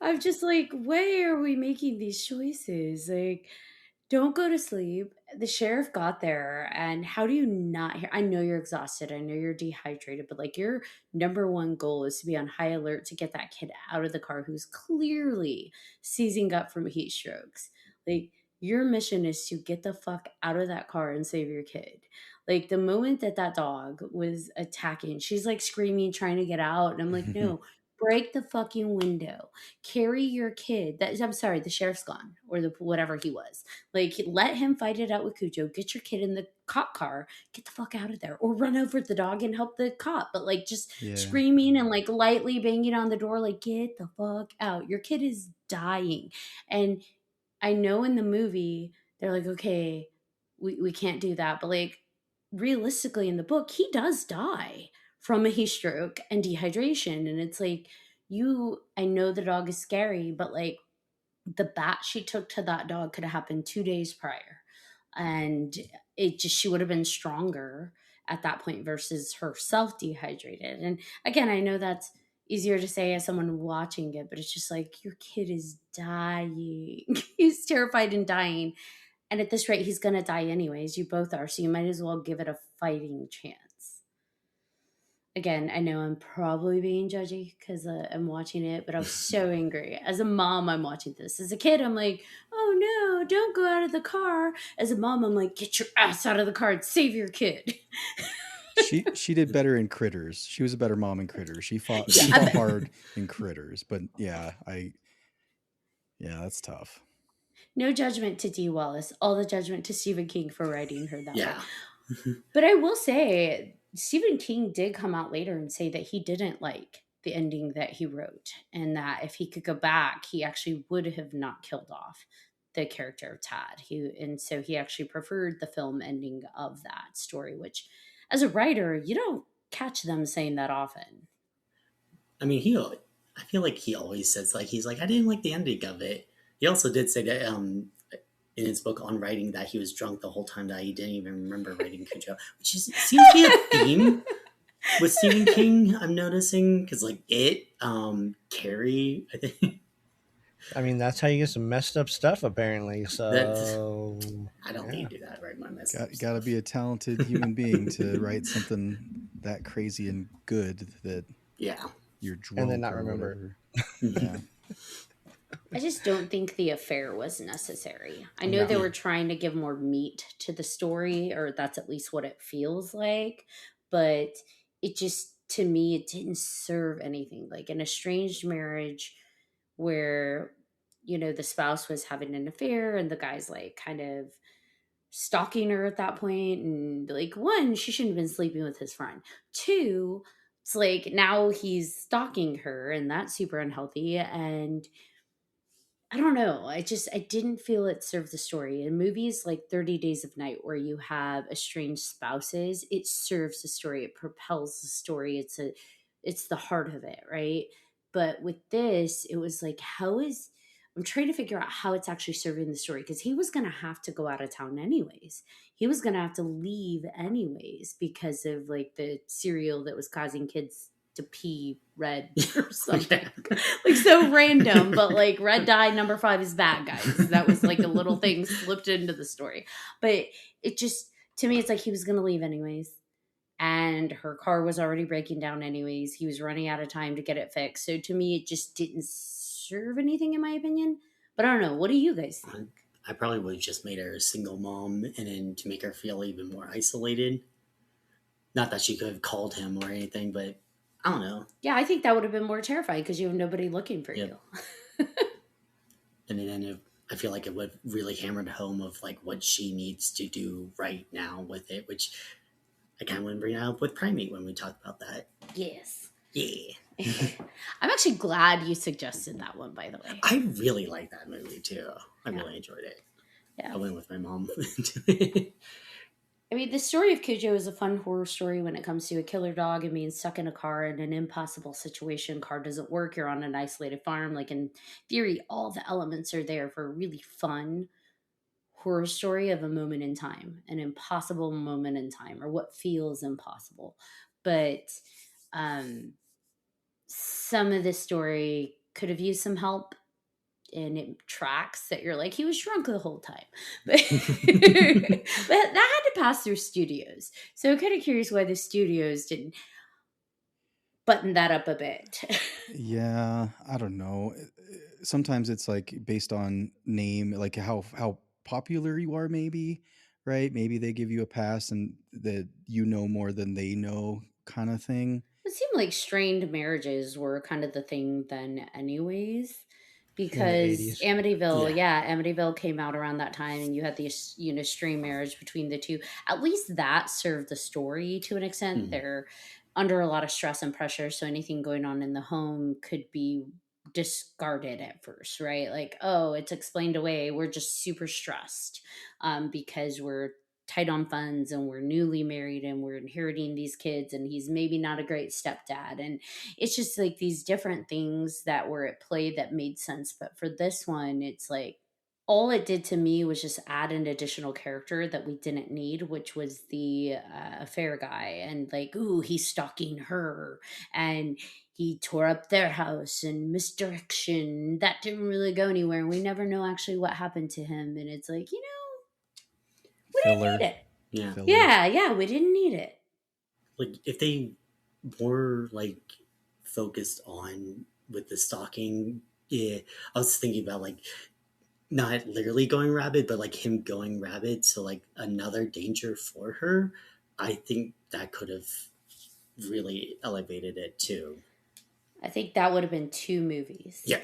I'm just like, why are we making these choices? Like, don't go to sleep. The sheriff got there, and how do you not hear? I know you're exhausted. I know you're dehydrated, but like, your number one goal is to be on high alert to get that kid out of the car who's clearly seizing up from heat strokes. Like, your mission is to get the fuck out of that car and save your kid. Like, the moment that that dog was attacking, she's like screaming, trying to get out. And I'm like, no, break the fucking window, carry your kid. I'm sorry, the sheriff's gone or the whatever he was. Like, let him fight it out with Cujo. Get your kid in the cop car. Get the fuck out of there, or run over the dog and help the cop. But like, just Yeah. screaming and like lightly banging on the door, like, get the fuck out. Your kid is dying, and I know in the movie they're like, okay, we can't do that, but like realistically in the book, he does die from a heat stroke and dehydration. And it's like, I know the dog is scary, but like the bat she took to that dog could have happened 2 days prior. And she would have been stronger at that point versus herself dehydrated. And again, I know that's easier to say as someone watching it, but it's just like, your kid is dying. He's terrified and dying. And at this rate, he's going to die anyways. You both are. So you might as well give it a fighting chance. Again, I know I'm probably being judgy because I'm watching it, but I was so angry. As a mom, I'm watching this. As a kid, I'm like, oh no, don't go out of the car. As a mom, I'm like, get your ass out of the car and save your kid. She did better in Critters. She was a better mom in Critters. She fought Yeah, she fought hard in Critters, but yeah, that's tough. no judgment to Dee Wallace. All the judgment to Stephen King for writing her that way. Yeah. But I will say, Stephen King did come out later and say that he didn't like the ending that he wrote, and that if he could go back, he actually would have not killed off the character of Tad. And so he actually preferred the film ending of that story, which, as a writer, you don't catch them saying that often. I mean, I feel like he always says like he's like I didn't like the ending of it. He also did say that in his book on writing that he was drunk the whole time, that he didn't even remember writing Cujo, which seems to be a theme with Stephen King, I'm noticing, because like Carrie, I think. I mean, that's how you get some messed up stuff, apparently. So I don't think you do that, right? My mess. Got to be a talented human being to write something that crazy and good that you're drunk and then not or remember. Yeah. I just don't think the affair was necessary. I know they were trying to give more meat to the story, or that's at least what it feels like. But it just, to me, it didn't serve anything. Like an estranged marriage where, the spouse was having an affair and the guy's like kind of stalking her at that point. And like, one, she shouldn't have been sleeping with his friend. Two, it's like now he's stalking her and that's super unhealthy. And I don't know. I didn't feel it served the story. In movies like 30 Days of Night, where you have estranged spouses, it serves the story. It propels the story. It's the heart of it, right? But with this, it was like, I'm trying to figure out how it's actually serving the story, because he was going to have to go out of town anyways. He was going to have to leave anyways because of like the cereal that was causing kids to pee red or something. Like so random, but like red dye number 5 is bad, guys. That was like a little thing slipped into the story. But it just, to me, it's like he was going to leave anyways. And her car was already breaking down anyways. He was running out of time to get it fixed. So to me, it just didn't serve anything, in my opinion. But I don't know. What do you guys think? I probably would have just made her a single mom, and then to make her feel even more isolated. Not that she could have called him or anything, but I don't know. Yeah, I think that would have been more terrifying because you have nobody looking for you. And then I feel like it would really hammer home of like what she needs to do right now with it, which I kind of want to bring up with Primate when we talk about that. Yes. Yeah. I'm actually glad you suggested that one, by the way. I really like that movie too. I really enjoyed it. Yeah. I went with my mom. I mean, the story of Cujo is a fun horror story when it comes to a killer dog and being stuck in a car in an impossible situation. Car doesn't work. You're on an isolated farm. Like, in theory, all the elements are there for a really fun horror story of a moment in time, an impossible moment in time, or what feels impossible. But some of the story could have used some help. And it tracks that you're like, he was drunk the whole time. But that had to pass through studios. So I'm kind of curious why the studios didn't button that up a bit. Yeah, I don't know. Sometimes it's like based on name, like how popular you are, maybe, right? Maybe they give you a pass and that you know more than they know, kind of thing. It seemed like strained marriages were kind of the thing then anyways. Because Amityville came out around that time, and you had this, strained marriage between the two. At least that served the story to an extent. Mm-hmm. They're under a lot of stress and pressure, so anything going on in the home could be discarded at first, right? Like, oh, it's explained away. We're just super stressed because we're tight on funds and we're newly married and we're inheriting these kids and he's maybe not a great stepdad. And it's just like these different things that were at play that made sense. But for this one, it's like all it did to me was just add an additional character that we didn't need, which was the affair guy. And like, ooh, he's stalking her and he tore up their house and misdirection. That didn't really go anywhere. And we never know actually what happened to him. And it's like, we didn't need it. Yeah, we didn't need it. Like, if they were, like, focused on with the stalking, I was thinking about, like, not literally going rabid, but, like, him going rabid, so, like, another danger for her. I think that could have really elevated it, too. I think that would have been 2 movies. Yeah.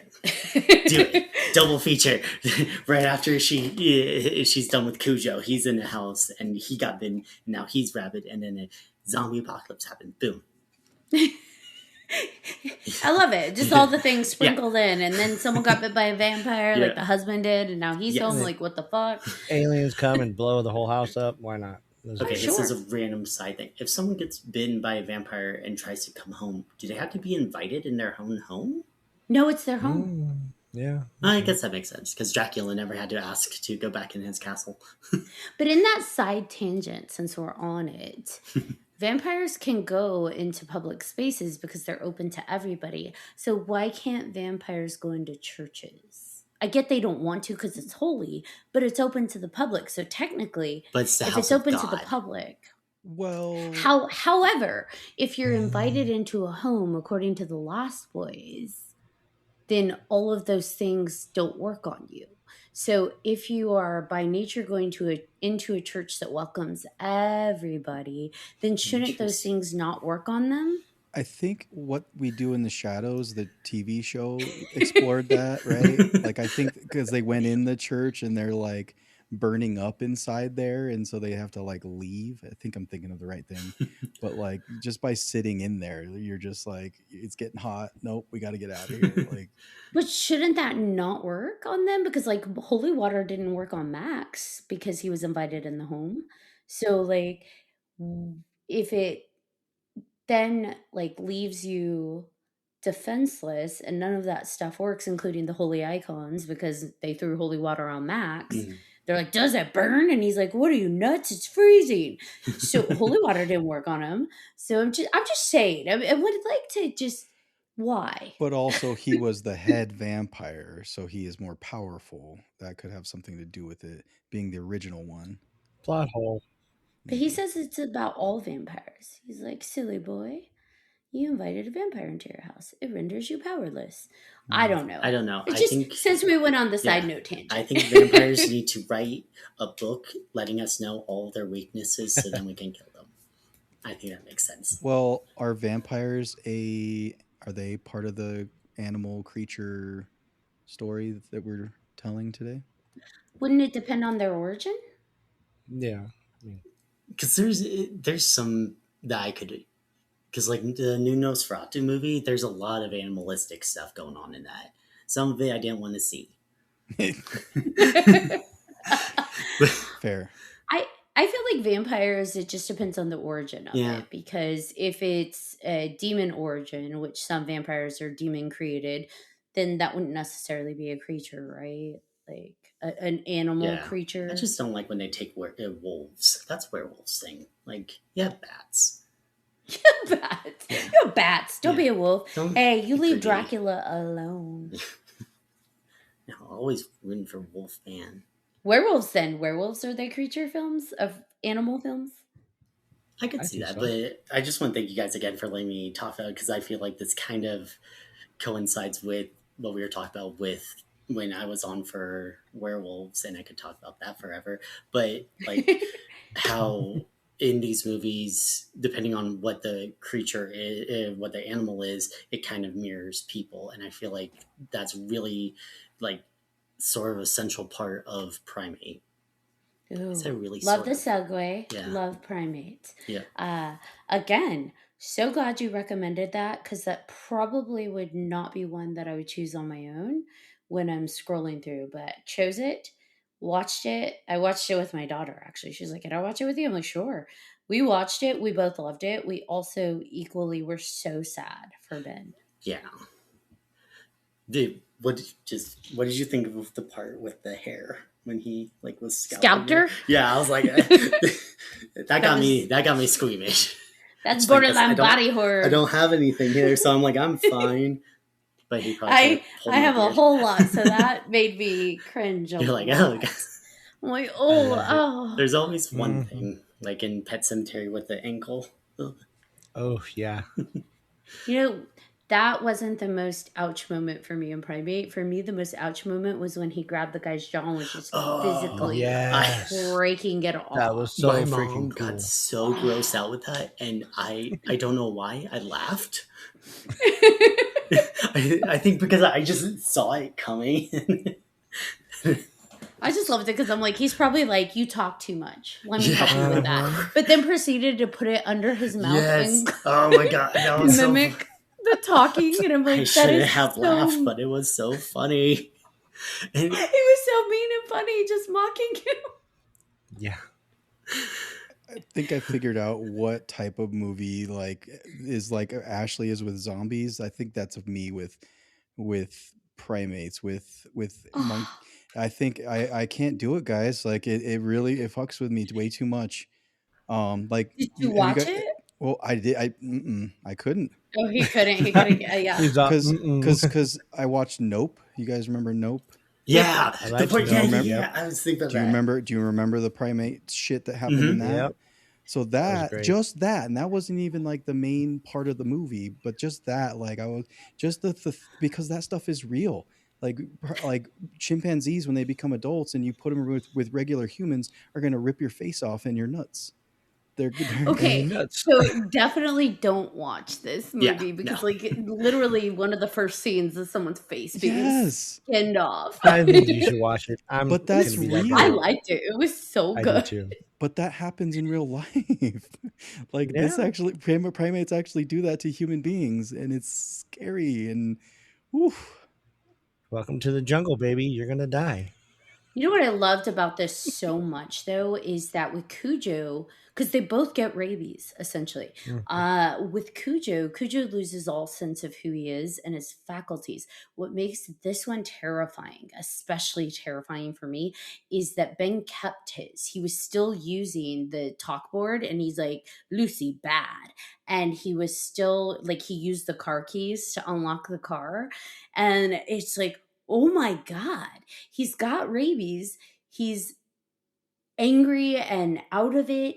Do it. Double feature. Right after she's done with Cujo, he's in the house and he got bitten. Now he's rabid, and then a zombie apocalypse happened. Boom. I love it. Just all the things sprinkled in, and then someone got bit by a vampire, like the husband did, and now he's home. Like, what the fuck? Aliens come and blow the whole house up. Why not? Okay, this is a random side thing. If someone gets bitten by a vampire and tries to come home, do they have to be invited in their own home? No, it's their home. Yeah. I Okay. guess that makes sense because Dracula never had to ask to go back in his castle. But in that side tangent, since we're on it, vampires can go into public spaces because they're open to everybody. So why can't vampires go into churches? I get they don't want to because it's holy, but it's open to the public. So technically, But it's the if house it's of open to the God. public, Well, however, if you're invited into a home according to the Lost Boys, then all of those things don't work on you. So if you are by nature going into a church that welcomes everybody, then shouldn't those Interesting. things not work on them? I think What We Do in the Shadows, the TV show, explored that, right? Like, I think because they went in the church and they're like burning up inside there, and so they have to like leave. I think I'm thinking of the right thing. But like, just by sitting in there, you're just like, it's getting hot. Nope, we got to get out of here. Like, But shouldn't that not work on them? Because like holy water didn't work on Max because he was invited in the home. So like if it then like leaves you defenseless and none of that stuff works, including the holy icons, because they threw holy water on Max. Mm. They're like, does it burn? And he's like, what are you, nuts? It's freezing. So holy water didn't work on him. So I'm just saying, I would like to just why? but also he was the head vampire, so he is more powerful. That could have something to do with it being the original one, Plot hole. But he maybe. says it's about all vampires. He's like, silly boy, you invited a vampire into your house. It renders you powerless. I Mm. don't know. I don't know. It's I just think, since we went on the side yeah, note tangent. I think vampires need to write a book letting us know all their weaknesses so then we can kill them. I think that makes sense. Well, are vampires are they part of the animal creature story that we're telling today? Wouldn't it depend on their origin? Yeah. I mean, Because there's some that I could, because like the new Nosferatu movie, there's a lot of animalistic stuff going on in that. Some of it I didn't want to see. Fair. I feel like vampires, it just depends on the origin of Yeah. it. Because if it's a demon origin, which some vampires are demon created, then that wouldn't necessarily be a creature, right? Like an animal Yeah. I creature. just don't like when they take wolves. That's werewolves thing. Like, yeah, bats. Bats. You're bats. Don't Yeah. be a wolf. Don't Hey, you be leave greedy. Dracula alone. No, always rooting for Wolfman. Werewolves then. Werewolves are they creature films of animal films? I could I see think that, so. but I just want to thank you guys again for letting me talk about it because I feel like this kind of coincides with what we were talking about with when I was on for werewolves, and I could talk about that forever. But like how in these movies, depending on what the creature is, what the animal is, it kind of mirrors people, and I feel like that's really like sort of essential part of primate. Is Ooh, that really love sort the of? segue. Yeah. Love primates. Yeah. Again, so glad you recommended that because that probably would not be one that I would choose on my own when I'm scrolling through, but chose it, watched it. I watched it with my daughter actually. She's like, "Can I watch it with you?" I'm like, "Sure." We watched it. We both loved it. We also equally were so sad for Ben. Yeah. Dude, what did you think of the part with the hair when he like was scalping her? Scalped her? Yeah, I was like that got me squeamish. That's It's funny 'cause borderline body horror. I don't have anything here, so I'm like I'm fine. But he probably I pulled I my have a beard. whole lot, so that made me cringe a You're like, lot. oh, I'm like, I oh, love it. oh. there's always one Mhm. thing, like in Pet Cemetery with the ankle. Ugh. Oh yeah. You know, that wasn't the most ouch moment for me in Primate. For me, the most ouch moment was when he grabbed the guy's jaw and was just physically Yes. breaking it off. That was so My freaking mom cool. got so grossed out with that, and I don't know why I laughed. I think because I just saw it coming. I just loved it because I'm like, he's probably like, you talk too much. Let me help you Yeah. with that. But then proceeded to put it under his mouth Yes. and Oh my god, that was so. mimic the talking. And I'm like, I that shouldn't is have so... laughed, but it was so funny. And He was so mean and funny, just mocking you. Yeah. I think I figured out what type of movie like is like Ashley is with zombies. I think that's me with primates with monk. I think I can't do it, guys. Like it really it fucks with me way too much. Like Did you have you watch got? it? Well, I did. I couldn't Oh, he couldn't. He couldn't. Yeah. He's up. because Mm-mm. I watched Nope. You guys remember Nope? Yep. Yeah, I the like part. Do you Yeah, Snow. remember? Yep. yeah. I was thinking of Do you that. remember? Do you remember the primate shit that happened in Hmm. that? Yep. So That was that great. just that, and that wasn't even like the main part of the movie, but just that, like I was just because that stuff is real. Like chimpanzees when they become adults and you put them with regular humans are gonna rip your face off and your nuts. They're And you're Okay, nuts. so definitely don't watch this Yeah, movie no. because, like, literally one of the first scenes is someone's face being yes, skinned off. I think you should watch it. I'm but gonna that's be that I guy. real. liked it. It was so I do good. too. But that happens in real life. Like Yeah. this actually, primates actually do that to human beings, and it's scary and. Oof. Welcome to the jungle, baby. You're gonna die. You know what I loved about this so much though is that with Cujo, because they both get rabies essentially. Mhm. With Cujo, Cujo loses all sense of who he is and his faculties. What makes this one terrifying, especially terrifying for me, is that Ben kept his. He was still using the talk board, and he's like, "Lucy, bad," and he was still like he used the car keys to unlock the car, and it's like, oh my god, he's got rabies. He's angry and out of it.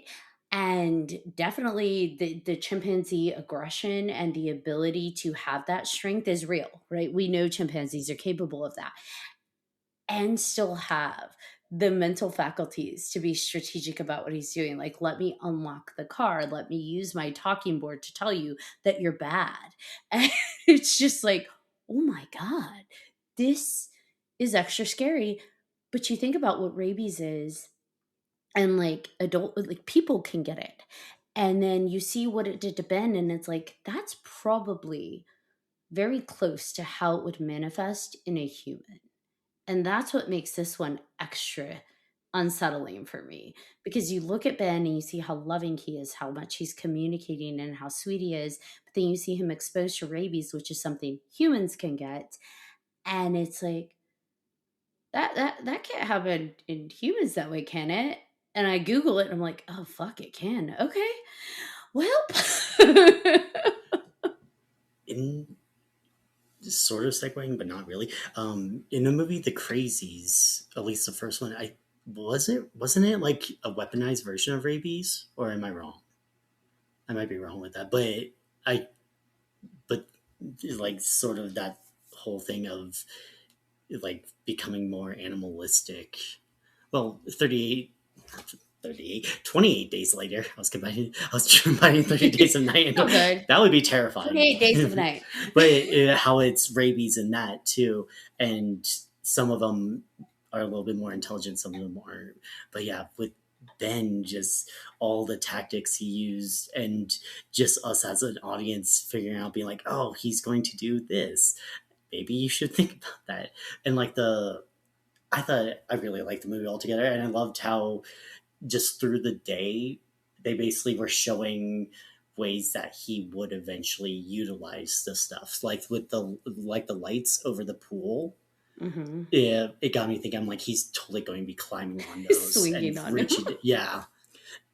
And definitely the chimpanzee aggression and the ability to have that strength is real, right? We know chimpanzees are capable of that and still have the mental faculties to be strategic about what he's doing. Like, let me unlock the car, let me use my talking board to tell you that you're bad. And it's just like, oh my God, this is extra scary. But you think about what rabies is, and like like people can get it. And then you see what it did to Ben, and it's like, that's probably very close to how it would manifest in a human. And that's what makes this one extra unsettling for me, because you look at Ben and you see how loving he is, how much he's communicating, and how sweet he is. But then you see him exposed to rabies, which is something humans can get. And it's like, that can't happen in humans that way, can it? And I Google it and I'm like, oh, fuck, it can. Okay. Well, In sort of segueing, but not really. In the movie The Crazies, at least the first one, I wasn't it like a weaponized version of rabies, or am I wrong? I might be wrong with that, I but like sort of that whole thing of like becoming more animalistic. Well, 28 days later, I was combining 30 days of night, oh, good. that would be terrifying. 28 days of night. But how it's rabies in that too, and some of them are a little bit more intelligent, some of them aren't. But yeah, with Ben, just all the tactics he used, and just us as an audience figuring out, being like, oh, he's going to do this. Maybe you should think about that. And like I thought I really liked the movie altogether, and I loved how just through the day they basically were showing ways that he would eventually utilize the stuff, like with the lights over the pool. Mm-hmm. Yeah, it got me thinking. I'm like, he's totally going to be climbing on those Swinging and on reaching. him. Yeah,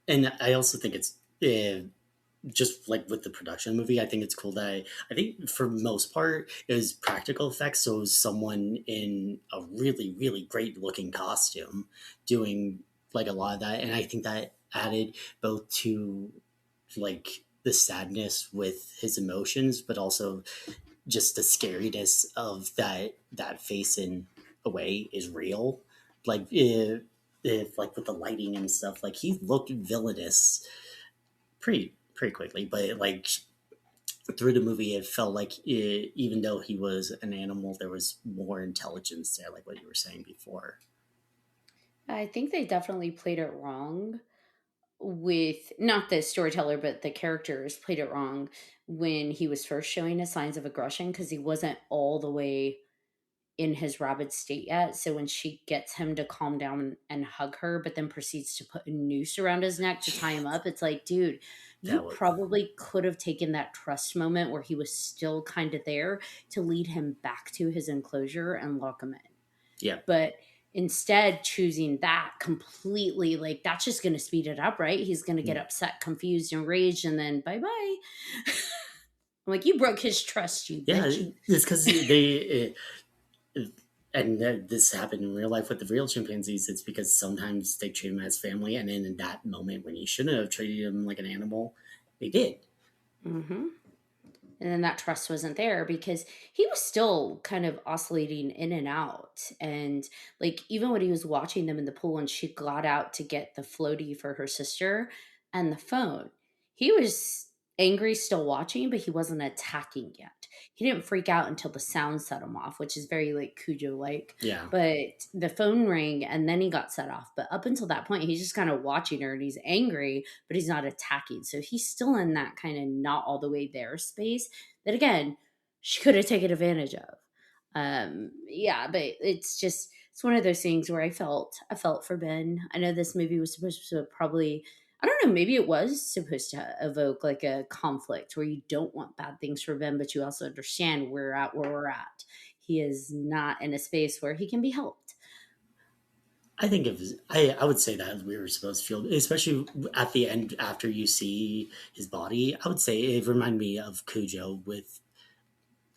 and I also think it's just like with the production movie. I think it's cool that I think for most part it was practical effects. So it was someone in a really really great looking costume doing like a lot of that, and I think that added both to like the sadness with his emotions, but also just the scariness of that face in a way is real. Like if like with the lighting and stuff, like he looked villainous pretty quickly, but like through the movie, it felt like even though he was an animal, there was more intelligence there, like what you were saying before. I think they definitely played it wrong with not the storyteller, but the characters played it wrong when he was first showing his signs of aggression, because he wasn't all the way in his rabid state yet. So when she gets him to calm down and hug her, but then proceeds to put a noose around his neck to tie him up, it's like, dude, you That was probably could have taken that trust moment where he was still kind of there to lead him back to his enclosure and lock him in. yeah. But instead, choosing that completely, like, that's just going to speed it up, right? He's going to get upset, confused, enraged, and then bye bye. I'm like, you broke his trust, you Yeah, bitch. it's because they, and this happened in real life with the real chimpanzees. It's because sometimes they treat them as family, and then in that moment when you shouldn't have treated them like an animal, they did. Mm-hmm. And then that trust wasn't there because he was still kind of oscillating in and out. And like, even when he was watching them in the pool and she got out to get the floaty for her sister and the phone, he was angry, still watching, but he wasn't attacking yet. He didn't freak out until the sound set him off, which is very like Cujo like. Yeah, But the phone rang and then he got set off. But up until that point, he's just kind of watching her and he's angry, but he's not attacking. So he's still in that kind of not all the way there space that, again, she could have taken advantage of. Yeah, but it's one of those things where I felt for Ben. I know this movie was supposed to probably, I don't know, maybe it was supposed to evoke like a conflict where you don't want bad things for Ben, but you also understand where we're at. He is not in a space where he can be helped. I think I would say that we were supposed to feel, especially at the end after you see his body. I would say it reminded me of Cujo with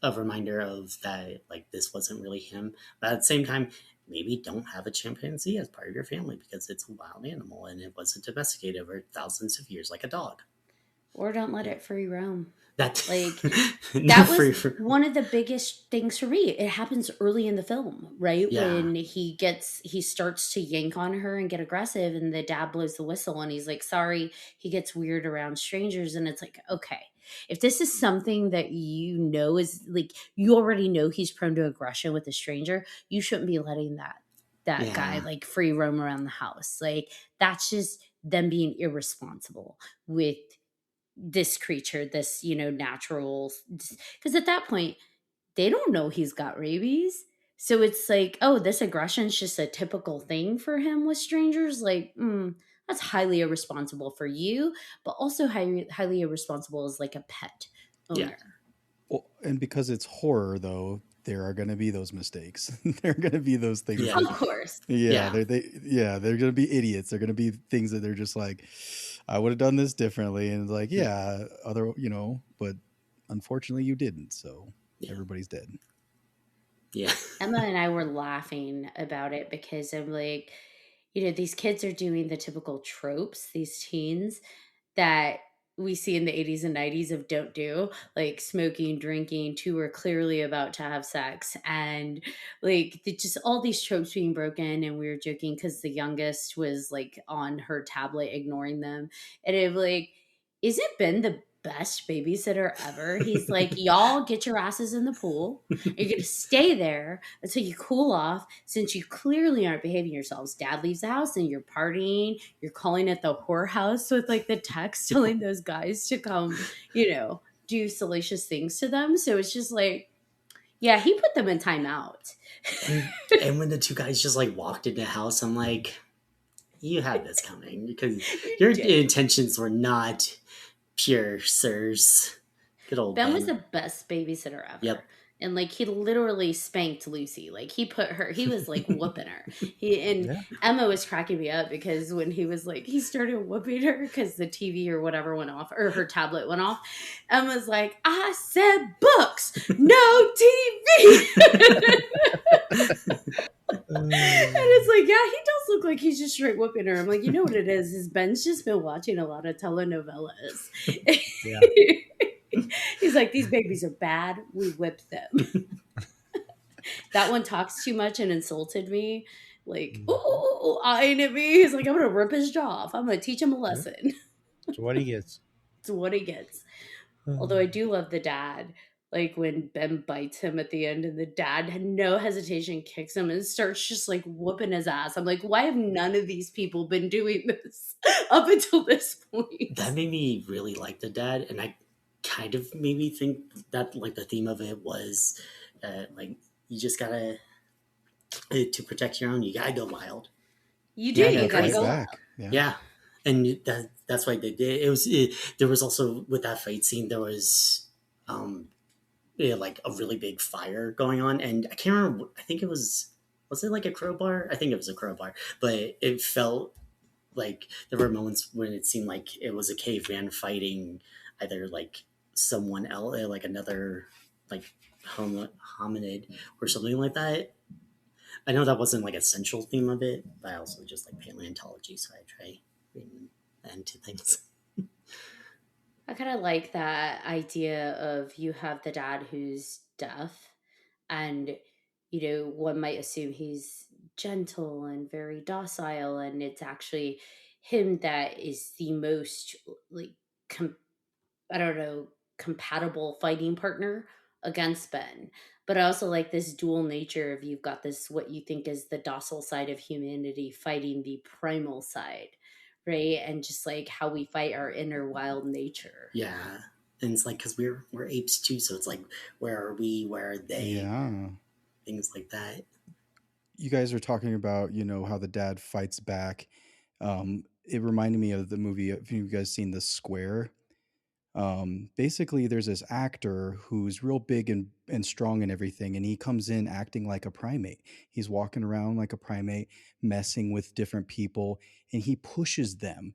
a reminder of that, like, this wasn't really him. But at the same time, maybe don't have a chimpanzee as part of your family because it's a wild animal and it wasn't domesticated over thousands of years like a dog. Or don't let it free roam. That Like, no that free was for, one of the biggest things for me. It happens early in the film, right? yeah, When he starts to yank on her and get aggressive, and the dad blows the whistle and he's like, sorry. He gets weird around strangers. And it's like, okay, if this is something that you know is like, you already know he's prone to aggression with a stranger, you shouldn't be letting that guy yeah, like free roam around the house. Like, that's just them being irresponsible with this creature, this, natural, because at that point they don't know he's got rabies. So it's like, oh, this aggression's just a typical thing for him with strangers. Like, that's highly irresponsible for you, but also highly irresponsible as like a pet yeah, owner. Well, and because it's horror, though, there are going to be those mistakes. There are going to be those things yeah, Of that, course. yeah, yeah. they're going to be idiots. They're going to be things that they're just like, I would have done this differently, and like, yeah, but unfortunately, you didn't. So Yeah. everybody's dead. Yeah. Emma and I were laughing about it because I'm like, these kids are doing the typical tropes, these teens that we see in the 80s and 90s of don't do, like smoking, drinking, two are clearly about to have sex, and like just all these tropes being broken. And we were joking because the youngest was like on her tablet ignoring them, and it like, isn't Ben the best babysitter ever? He's like, y'all get your asses in the pool. You're gonna stay there until you cool off, since you clearly aren't behaving yourselves. Dad leaves the house and you're partying. You're calling it the whorehouse with like the text telling those guys to come, do salacious things to them. So it's just like, yeah, he put them in timeout. And when the two guys just like walked into the house, I'm like, you had this coming because You your did. intentions were not pure, sirs. Good old Ben Ben. was the best babysitter ever. Yep. And like, he literally spanked Lucy. Like, he was like whooping her. And Emma was cracking me up because when he was like, he started whooping her because the TV or whatever went off, or her tablet went off. Emma's like, I said books, no TV. And it's like, yeah, he does look like he's just straight whooping her. I'm like, you know what it is Ben's just been watching a lot of telenovelas. Yeah. He's like, these babies are bad. We whip them. That one talks too much and insulted me. Like, ooh, eyeing at me. He's like, I'm going to rip his jaw off. I'm going to teach him a lesson. It's what he gets. It's what he gets. Although I do love the dad. Like when Ben bites him at the end and the dad had no hesitation kicks him and starts just like whooping his ass. I'm like, why have none of these people been doing this up until this point? That made me really like the dad, and I kind of made me think that like the theme of it was like, you just gotta to protect your own, you gotta go wild. You do. Yeah, You go gotta crazy. go back. up. Yeah. Yeah. And that's why they did. There was also with that fight scene there was like a really big fire going on, and I can't remember. I think it was it like a crowbar? I think it was a crowbar, but it felt like there were moments when it seemed like it was a caveman fighting either like someone else, like another like hominid or something like that. I know that wasn't like a central theme of it, but I also just like paleontology, so I try reading into things. I kind of like that idea of you have the dad who's deaf, and one might assume he's gentle and very docile, and it's actually him that is the most like com- I don't know, compatible fighting partner against Ben. But I also like this dual nature of you've got this what you think is the docile side of humanity fighting the primal side, right? And just like how we fight our inner wild nature. Yeah, and it's like because we're apes too, so it's like where are we? Where are they? Yeah. Things like that. You guys are talking about, how the dad fights back. It reminded me of the movie. If you guys seen The Square, basically there's this actor who's real big and strong and everything, and he comes in acting like a primate. He's walking around like a primate, messing with different people, and he pushes them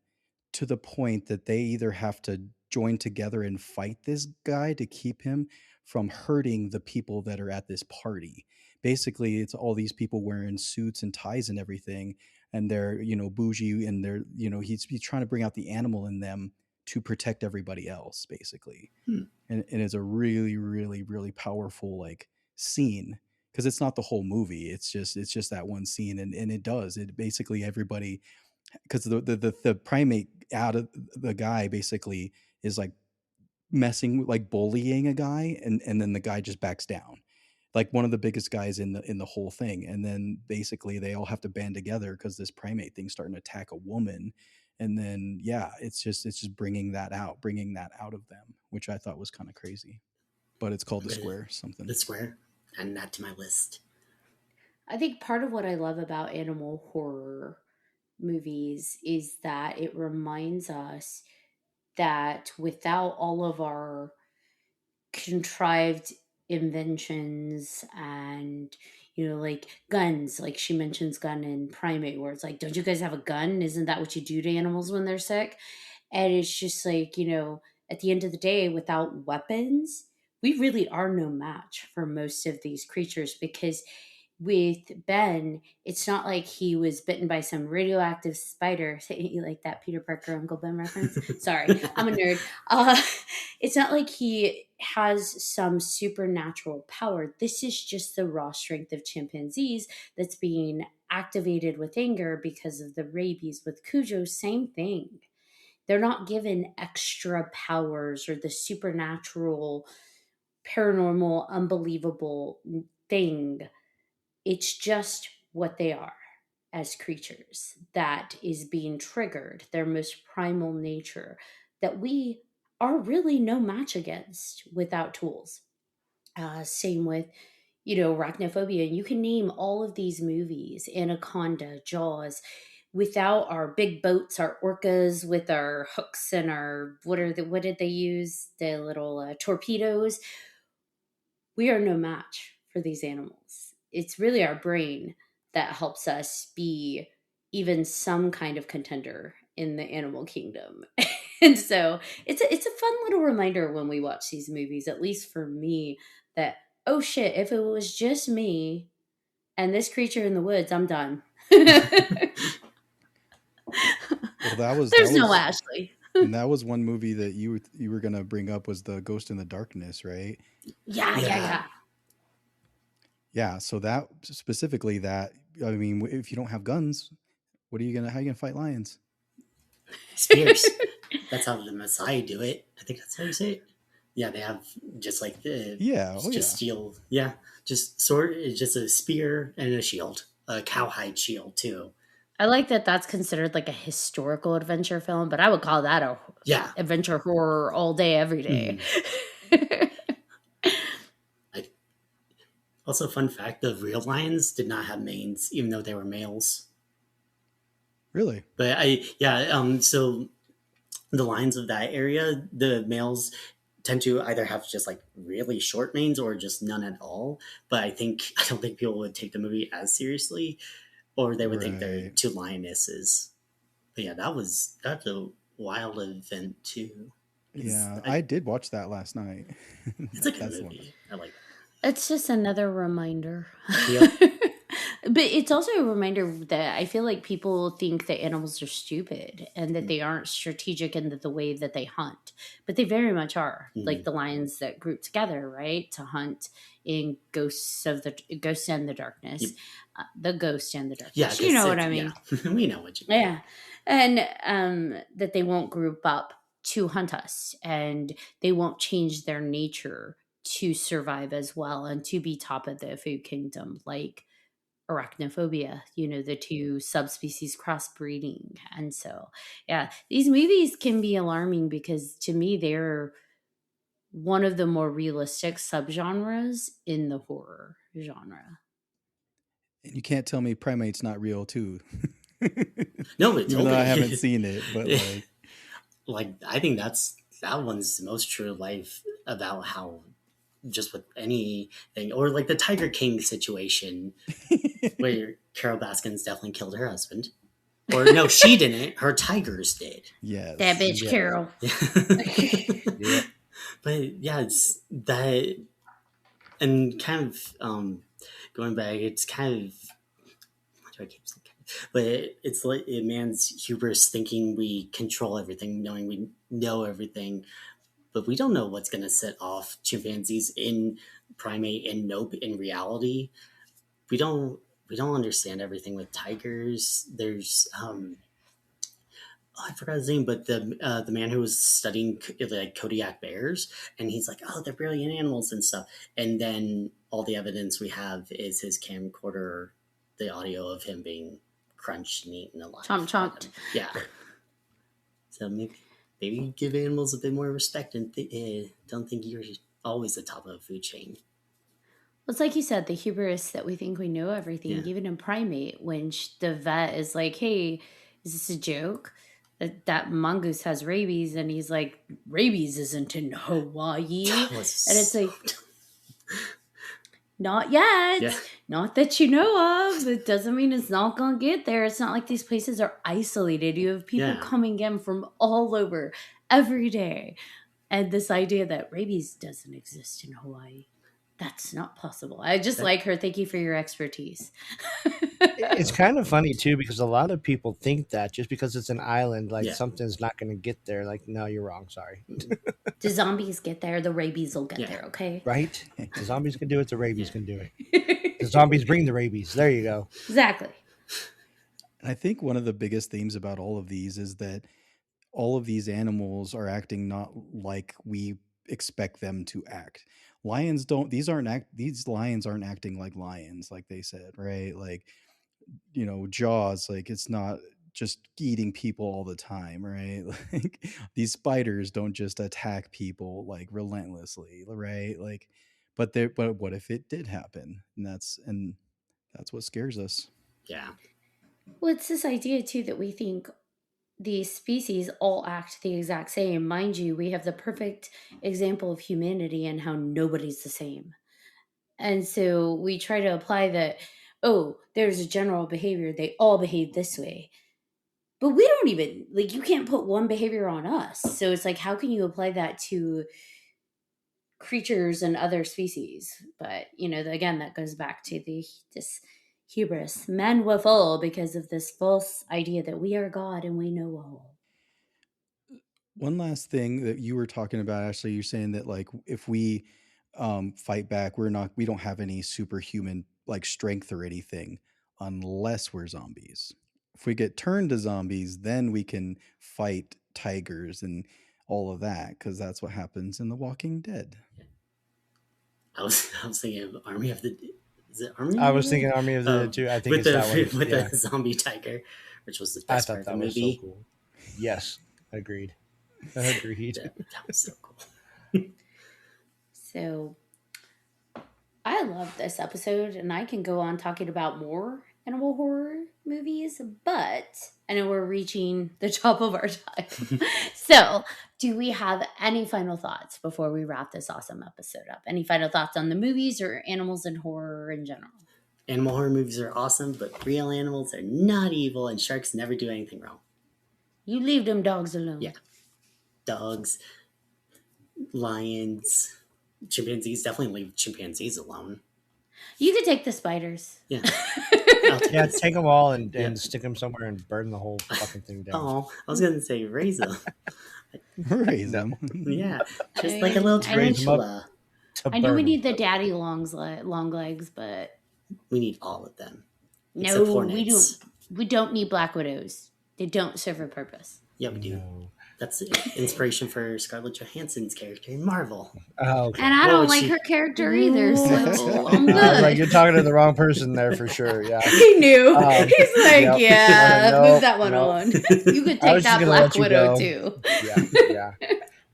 to the point that they either have to join together and fight this guy to keep him from hurting the people that are at this party. Basically, it's all these people wearing suits and ties and everything, and they're, bougie, and they're, he's trying to bring out the animal in them to protect everybody else, basically. Hmm. And it's a really, really, really powerful like scene, because it's not the whole movie. It's just that one scene, and it basically everybody, because the primate out of the guy basically is like messing, like bullying a guy, and then the guy just backs down, like one of the biggest guys in the whole thing, and then basically they all have to band together because this primate thing's starting to attack a woman. And then yeah, it's just bringing that out of them, which I thought was kind of crazy. But it's called The The, Square something. the square, adding that to my list. I think part of what I love about animal horror movies is that it reminds us that without all of our contrived inventions and like guns, like she mentions gun in primate, where it's like, don't you guys have a gun? Isn't that what you do to animals when they're sick? And it's just like, at the end of the day, without weapons, we really are no match for most of these creatures, because with Ben, it's not like he was bitten by some radioactive spider. You like that Peter Parker Uncle Ben reference? Sorry, I'm a nerd. Uh, it's not like he has some supernatural power. This is just the raw strength of chimpanzees that's being activated with anger because of the rabies. With Cujo, same thing. They're not given extra powers or the supernatural, paranormal, unbelievable thing. It's just what they are as creatures that is being triggered, their most primal nature, that we are really no match against without tools. Same with, arachnophobia. You can name all of these movies, Anaconda, Jaws, without our big boats, our orcas with our hooks and our, what did they use? The little torpedoes. We are no match for these animals. It's really our brain that helps us be even some kind of contender in the animal kingdom. And so it's a fun little reminder when we watch these movies, at least for me, that oh shit, if it was just me and this creature in the woods, I'm done. Well, that was that There's no was Ashley. and that was one movie that you were gonna bring up, was the Ghost in the Darkness, right? Yeah, yeah, Yeah, yeah. Yeah, so that specifically, that, I mean, if you don't have guns, how you gonna fight lions? spears. That's how the Messiah do it. I think that's how you say it. Yeah, they have just like Yeah, oh just yeah. steel. Yeah, just sword. It's just a spear and a shield, a cowhide shield too. I like that that's considered like a historical adventure film, but I would call that a Yeah. adventure horror all day, every day. Mm. I, also, fun fact: the real lions did not have manes, even though they were males. Really? But so the lions of that area, the males tend to either have just like really short manes or just none at all. But I don't think people would take the movie as seriously, or they would think they're Right. two lionesses. But yeah, that's a wild event too. Yeah, I did watch that last night. It's a good That's the one. movie. I like It's just another reminder. that. Yep. But it's also a reminder that I feel like people think that animals are stupid and that Mm. they aren't strategic in the way that they hunt. But they very much are. Like Mhm. the lions that group together, right? To hunt in Ghosts and the Yep. Darkness. The Ghost and the Yeah, Darkness. You because know what I yeah, mean? we know what you mean. Yeah. And that they won't group up to hunt us and they won't change their nature to survive as well and to be top of the food kingdom, like arachnophobia, the two subspecies crossbreeding. And so, yeah, these movies can be alarming because to me, they're one of the more realistic subgenres in the horror genre. And you can't tell me primate's not real too. No, it Even though I totally haven't is. seen it, but like, Like I think that one's the most true to life about how just with anything or like the Tiger King situation where Carol Baskins definitely killed her husband. Or no, she didn't. Her tigers did. That yes. bitch, Yeah. Carol. Yep. But yeah, it's that and kind of going back, it's kind of why do I keep saying kind of? But it's like a man's hubris thinking we control everything, knowing we know everything, but we don't know what's going to set off chimpanzees in primate and nope in reality. We don't we don't understand everything with tigers. There's I forgot his name, but the man who was studying like Kodiak bears, and he's like, oh, they're brilliant animals and stuff. And then all the evidence we have is his camcorder, the audio of him being crunched and eaten alive. Chomp chomped. Yeah. So maybe give animals a bit more respect and don't think you're always the top of the food chain. It's like you said, the hubris that we think we know everything, Yeah. even in primate, when the vet is like, hey, is this a joke? That mongoose has rabies, and he's like, rabies isn't in Hawaii. That was And it's so like, not yet. Yeah. Not that you know of. It doesn't mean it's not going to get there. It's not like these places are isolated. You have people Yeah. coming in from all over every day. And this idea that rabies doesn't exist in Hawaii. That's not possible. I just like her. Thank you for your expertise. It's kind of funny too because a lot of people think that just because it's an island, like Yeah. something's not going to get there. Like, no, you're wrong. Sorry. The zombies get there. The rabies will get Yeah. there. Okay. Right? The zombies can do it. The rabies can do it. The zombies bring the rabies. There you go. Exactly. And I think one of the biggest themes about all of these is that all of these animals are acting not like we expect them to act. Lions don't these lions aren't acting like lions, like they said, right? Like, Jaws, like it's not just eating people all the time, right? Like these spiders don't just attack people like relentlessly, right? Like, but what if it did happen? And that's what scares us. Yeah. Well, it's this idea too that we think these species all act the exact same. Mind you, we have the perfect example of humanity and how nobody's the same. And so we try to apply that, oh, there's a general behavior. They all behave this way. But we don't even, like, you can't put one behavior on us. So it's like, how can you apply that to creatures and other species? But, again, that goes back to this hubris. Men were full because of this false idea that we are God and we know all. One last thing that you were talking about, Ashley, you're saying that like if we fight back, we don't have any superhuman like strength or anything unless we're zombies. If we get turned to zombies, then we can fight tigers and all of that because that's what happens in The Walking Dead. I was thinking of Army of the. Is it Army? I was thinking Army of the Dead too. I think with it's that one. with Yeah. the zombie tiger, which was the I best part thought of the that was movie. so cool. Yes, agreed. Agreed. That was so cool. So I love this episode, and I can go on talking about more animal horror movies, but I know we're reaching the top of our time. So, do we have any final thoughts before we wrap this awesome episode up? Any final thoughts on the movies or animals and horror in general? Animal horror movies are awesome, but real animals are not evil, and sharks never do anything wrong. You leave them dogs alone. Yeah. Dogs, lions, chimpanzees. Definitely leave chimpanzees alone. You could take the spiders. Yeah. Yeah, take them all and stick them somewhere and burn the whole fucking thing down. Oh, I was going to say raise them. Raise them. Yeah. Just like a little tarantula. I know we need the daddy long legs, but we need all of them. No, we don't. We don't need black widows. They don't serve a purpose. Yeah, we do. No. That's inspiration for Scarlett Johansson's character in Marvel. Oh, okay. And I don't like her character either, so I'm good. Like, you're talking to the wrong person there for sure. Yeah, he knew. He's like, move that one on. You could take that Black Widow too. Yeah.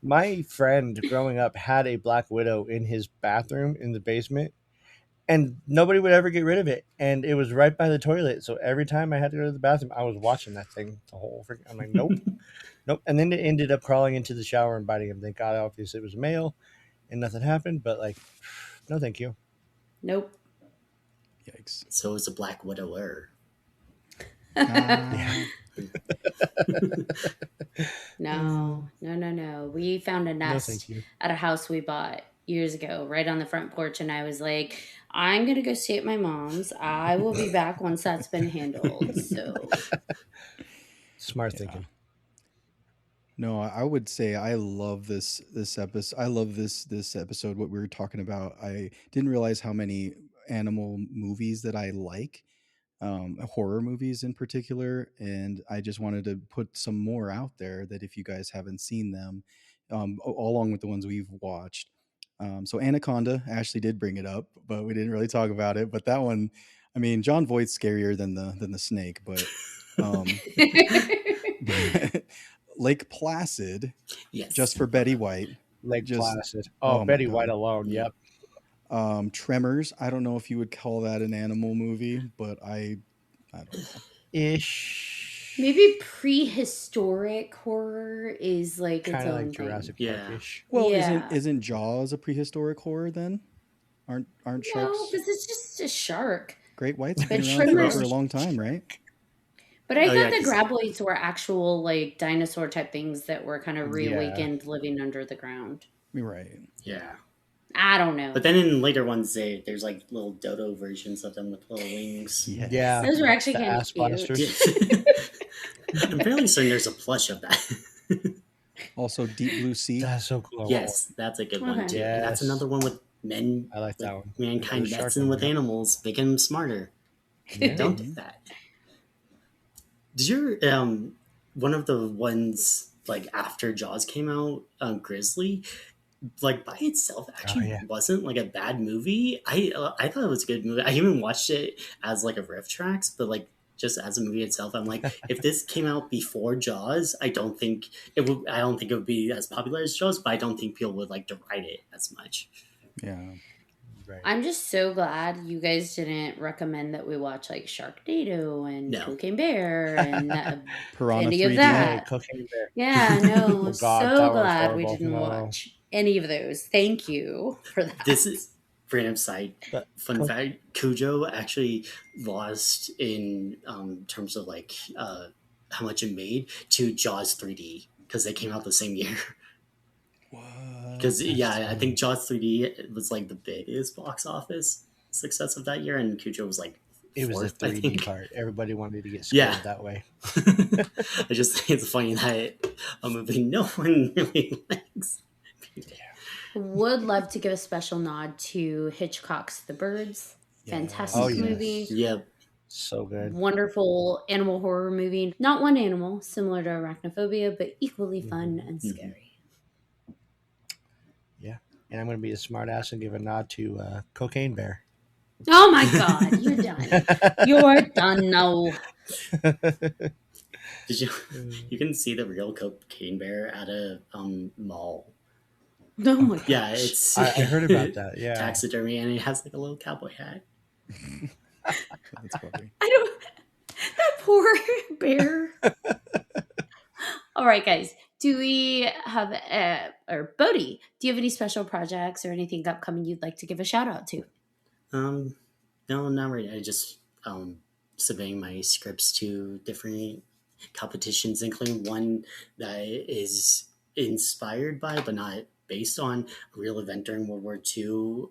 My friend growing up had a Black Widow in his bathroom in the basement, and nobody would ever get rid of it. And it was right by the toilet, so every time I had to go to the bathroom, I was watching that thing the whole freaking. I'm like, nope. Nope. And then it ended up crawling into the shower and biting him. Thank God, obviously, it was a male and nothing happened. But, like, no, thank you. Nope. Yikes. So it's a Black Widower. No. We found a nest at a house we bought years ago, right on the front porch. And I was like, I'm going to go stay at my mom's. I will be back once that's been handled. So smart thinking. No, I would say I love this episode. I love this episode. What we were talking about. I didn't realize how many animal movies that I like, horror movies in particular, and I just wanted to put some more out there that if you guys haven't seen them, along with the ones we've watched. So Anaconda, Ashley did bring it up, but we didn't really talk about it. But that one, I mean, John Voight's scarier than the snake, but. Lake Placid, yes, just for Betty White. Placid. Oh, Betty White alone. Yep. Tremors. I don't know if you would call that an animal movie, but I don't know. Ish. Maybe prehistoric horror is like kind its of own like Jurassic Park-ish. Well, isn't Jaws a prehistoric horror then? Aren't sharks? No, because it's just a shark. Great whites have been around for a long time, right? But I thought the graboids were actual like dinosaur type things that were kind of reawakened living under the ground. Right. Yeah. I don't know. But then in later ones, there's like little dodo versions of them with little wings. Yeah. Those were actually kind of cute. I'm fairly certain there's a plush of that. Also, Deep Blue Sea. That's so cool. Yes, that's a good one too. Yes. And that's another one with men. I like that one. Mankind messing with animals, making them smarter. Yeah. Don't do that. Did you one of the ones like after Jaws came out, Grizzly, like by itself actually wasn't like a bad movie. I thought it was a good movie. I even watched it as like a riff tracks, but like just as a movie itself, I'm like, if this came out before Jaws, I don't think it would be as popular as Jaws, but I don't think people would like deride it as much. Yeah. Right. I'm just so glad you guys didn't recommend that we watch like Sharknado and Cocaine Bear and Piranha any 3D. of that. Cocaine Bear. Yeah, no, I'm so glad we didn't watch any of those. Thank you for that. This is random side fun fact. Cujo actually lost in terms of like how much it made to Jaws 3D because they came out the same year. Because I think Jaws 3D was like the biggest box office success of that year, and Cujo was like it fourth, was the 3D part. Everybody wanted to get scared that way. I just think it's funny that a movie no one really likes. Would love to give a special nod to Hitchcock's The Birds. Fantastic movie. Yep. So good. Wonderful animal horror movie. Not one animal, similar to Arachnophobia, but equally fun and scary. And I'm going to be a smart ass and give a nod to Cocaine Bear. Oh my God, you're done. You're done now. Did you can see the real Cocaine Bear at a mall. Oh my gosh. Yeah, it's I heard about that. Yeah, taxidermy, and it has like a little cowboy hat. That's funny. I don't. That poor bear. All right, guys. Do we have or Bodhi? Do you have any special projects or anything upcoming you'd like to give a shout out to? Um, no, not really. I just submitting my scripts to different competitions, including one that is inspired by but not based on a real event during World War II.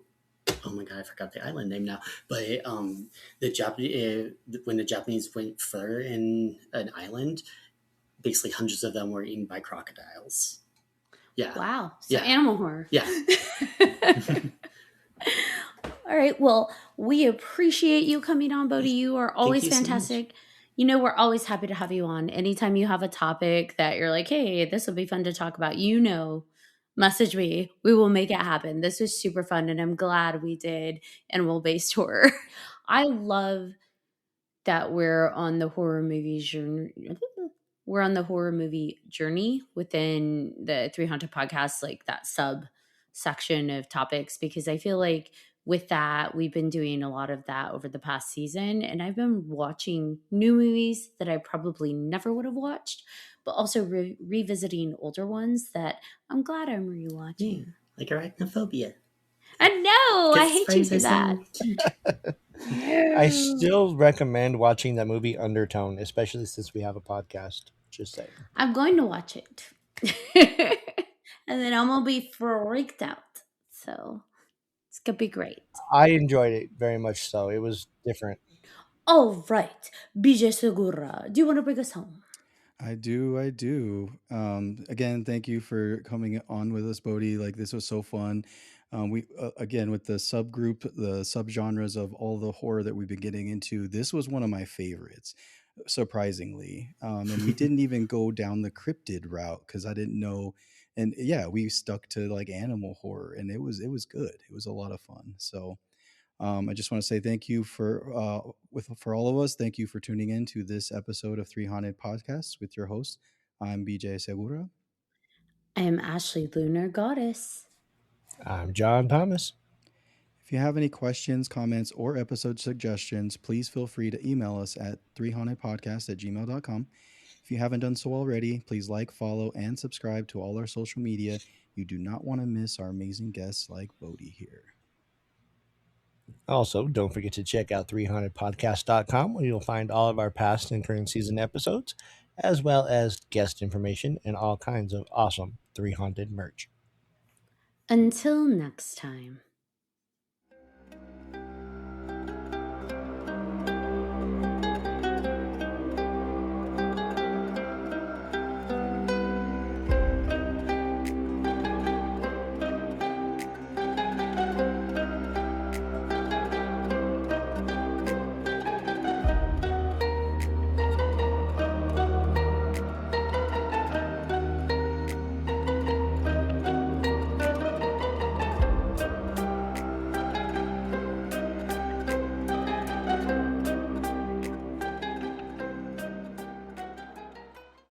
Oh my god, I forgot the island name now. But the Japanese when the Japanese went further in an island, basically hundreds of them were eaten by crocodiles. Yeah, Wow. So yeah, animal horror. yeah. All right. Well, we appreciate you coming on, Bodhi. You are Thank always you so much. fantastic. You know, we're always happy to have you on. Anytime you have a topic that you're like, hey, this will be fun to talk about, message me. We will make it happen. This was super fun, and I'm glad we did animal based horror. I love that we're on the horror movie journey within the 300 podcast, like that sub section of topics, because I feel like with that we've been doing a lot of that over the past season, and I've been watching new movies that I probably never would have watched, but also revisiting older ones that I'm glad I'm Yeah, rewatching. like arachnophobia. I know, I Because hate you spiders for are that. so cute. I No. still recommend watching that movie Undertone, especially since we have a podcast. Just saying. I'm going to watch it. And then I'm going to be freaked out. So it's going to be great. I enjoyed it very much so. It was different. All right. BJ Segura, do you want to bring us home? I do, I do. Again, thank you for coming on with us, Bodhi. Like this was so fun. We again with the subgroup, the subgenres of all the horror that we've been getting into. This was one of my favorites, surprisingly. And we didn't even go down the cryptid route because I didn't know. And yeah, we stuck to like animal horror, and it was good. It was a lot of fun. So I just want to say thank you for all of us. Thank you for tuning in to this episode of 300 Podcasts with your host. I'm BJ Segura. I am Ashley Lunar Goddess. I'm John Thomas. If you have any questions, comments, or episode suggestions, please feel free to email us at 300podcast@gmail.com. If you haven't done so already, please like, follow, and subscribe to all our social media. You do not want to miss our amazing guests like Bodhi here. Also, don't forget to check out 300podcast.com where you'll find all of our past and current season episodes, as well as guest information and all kinds of awesome 300 merch. Until next time.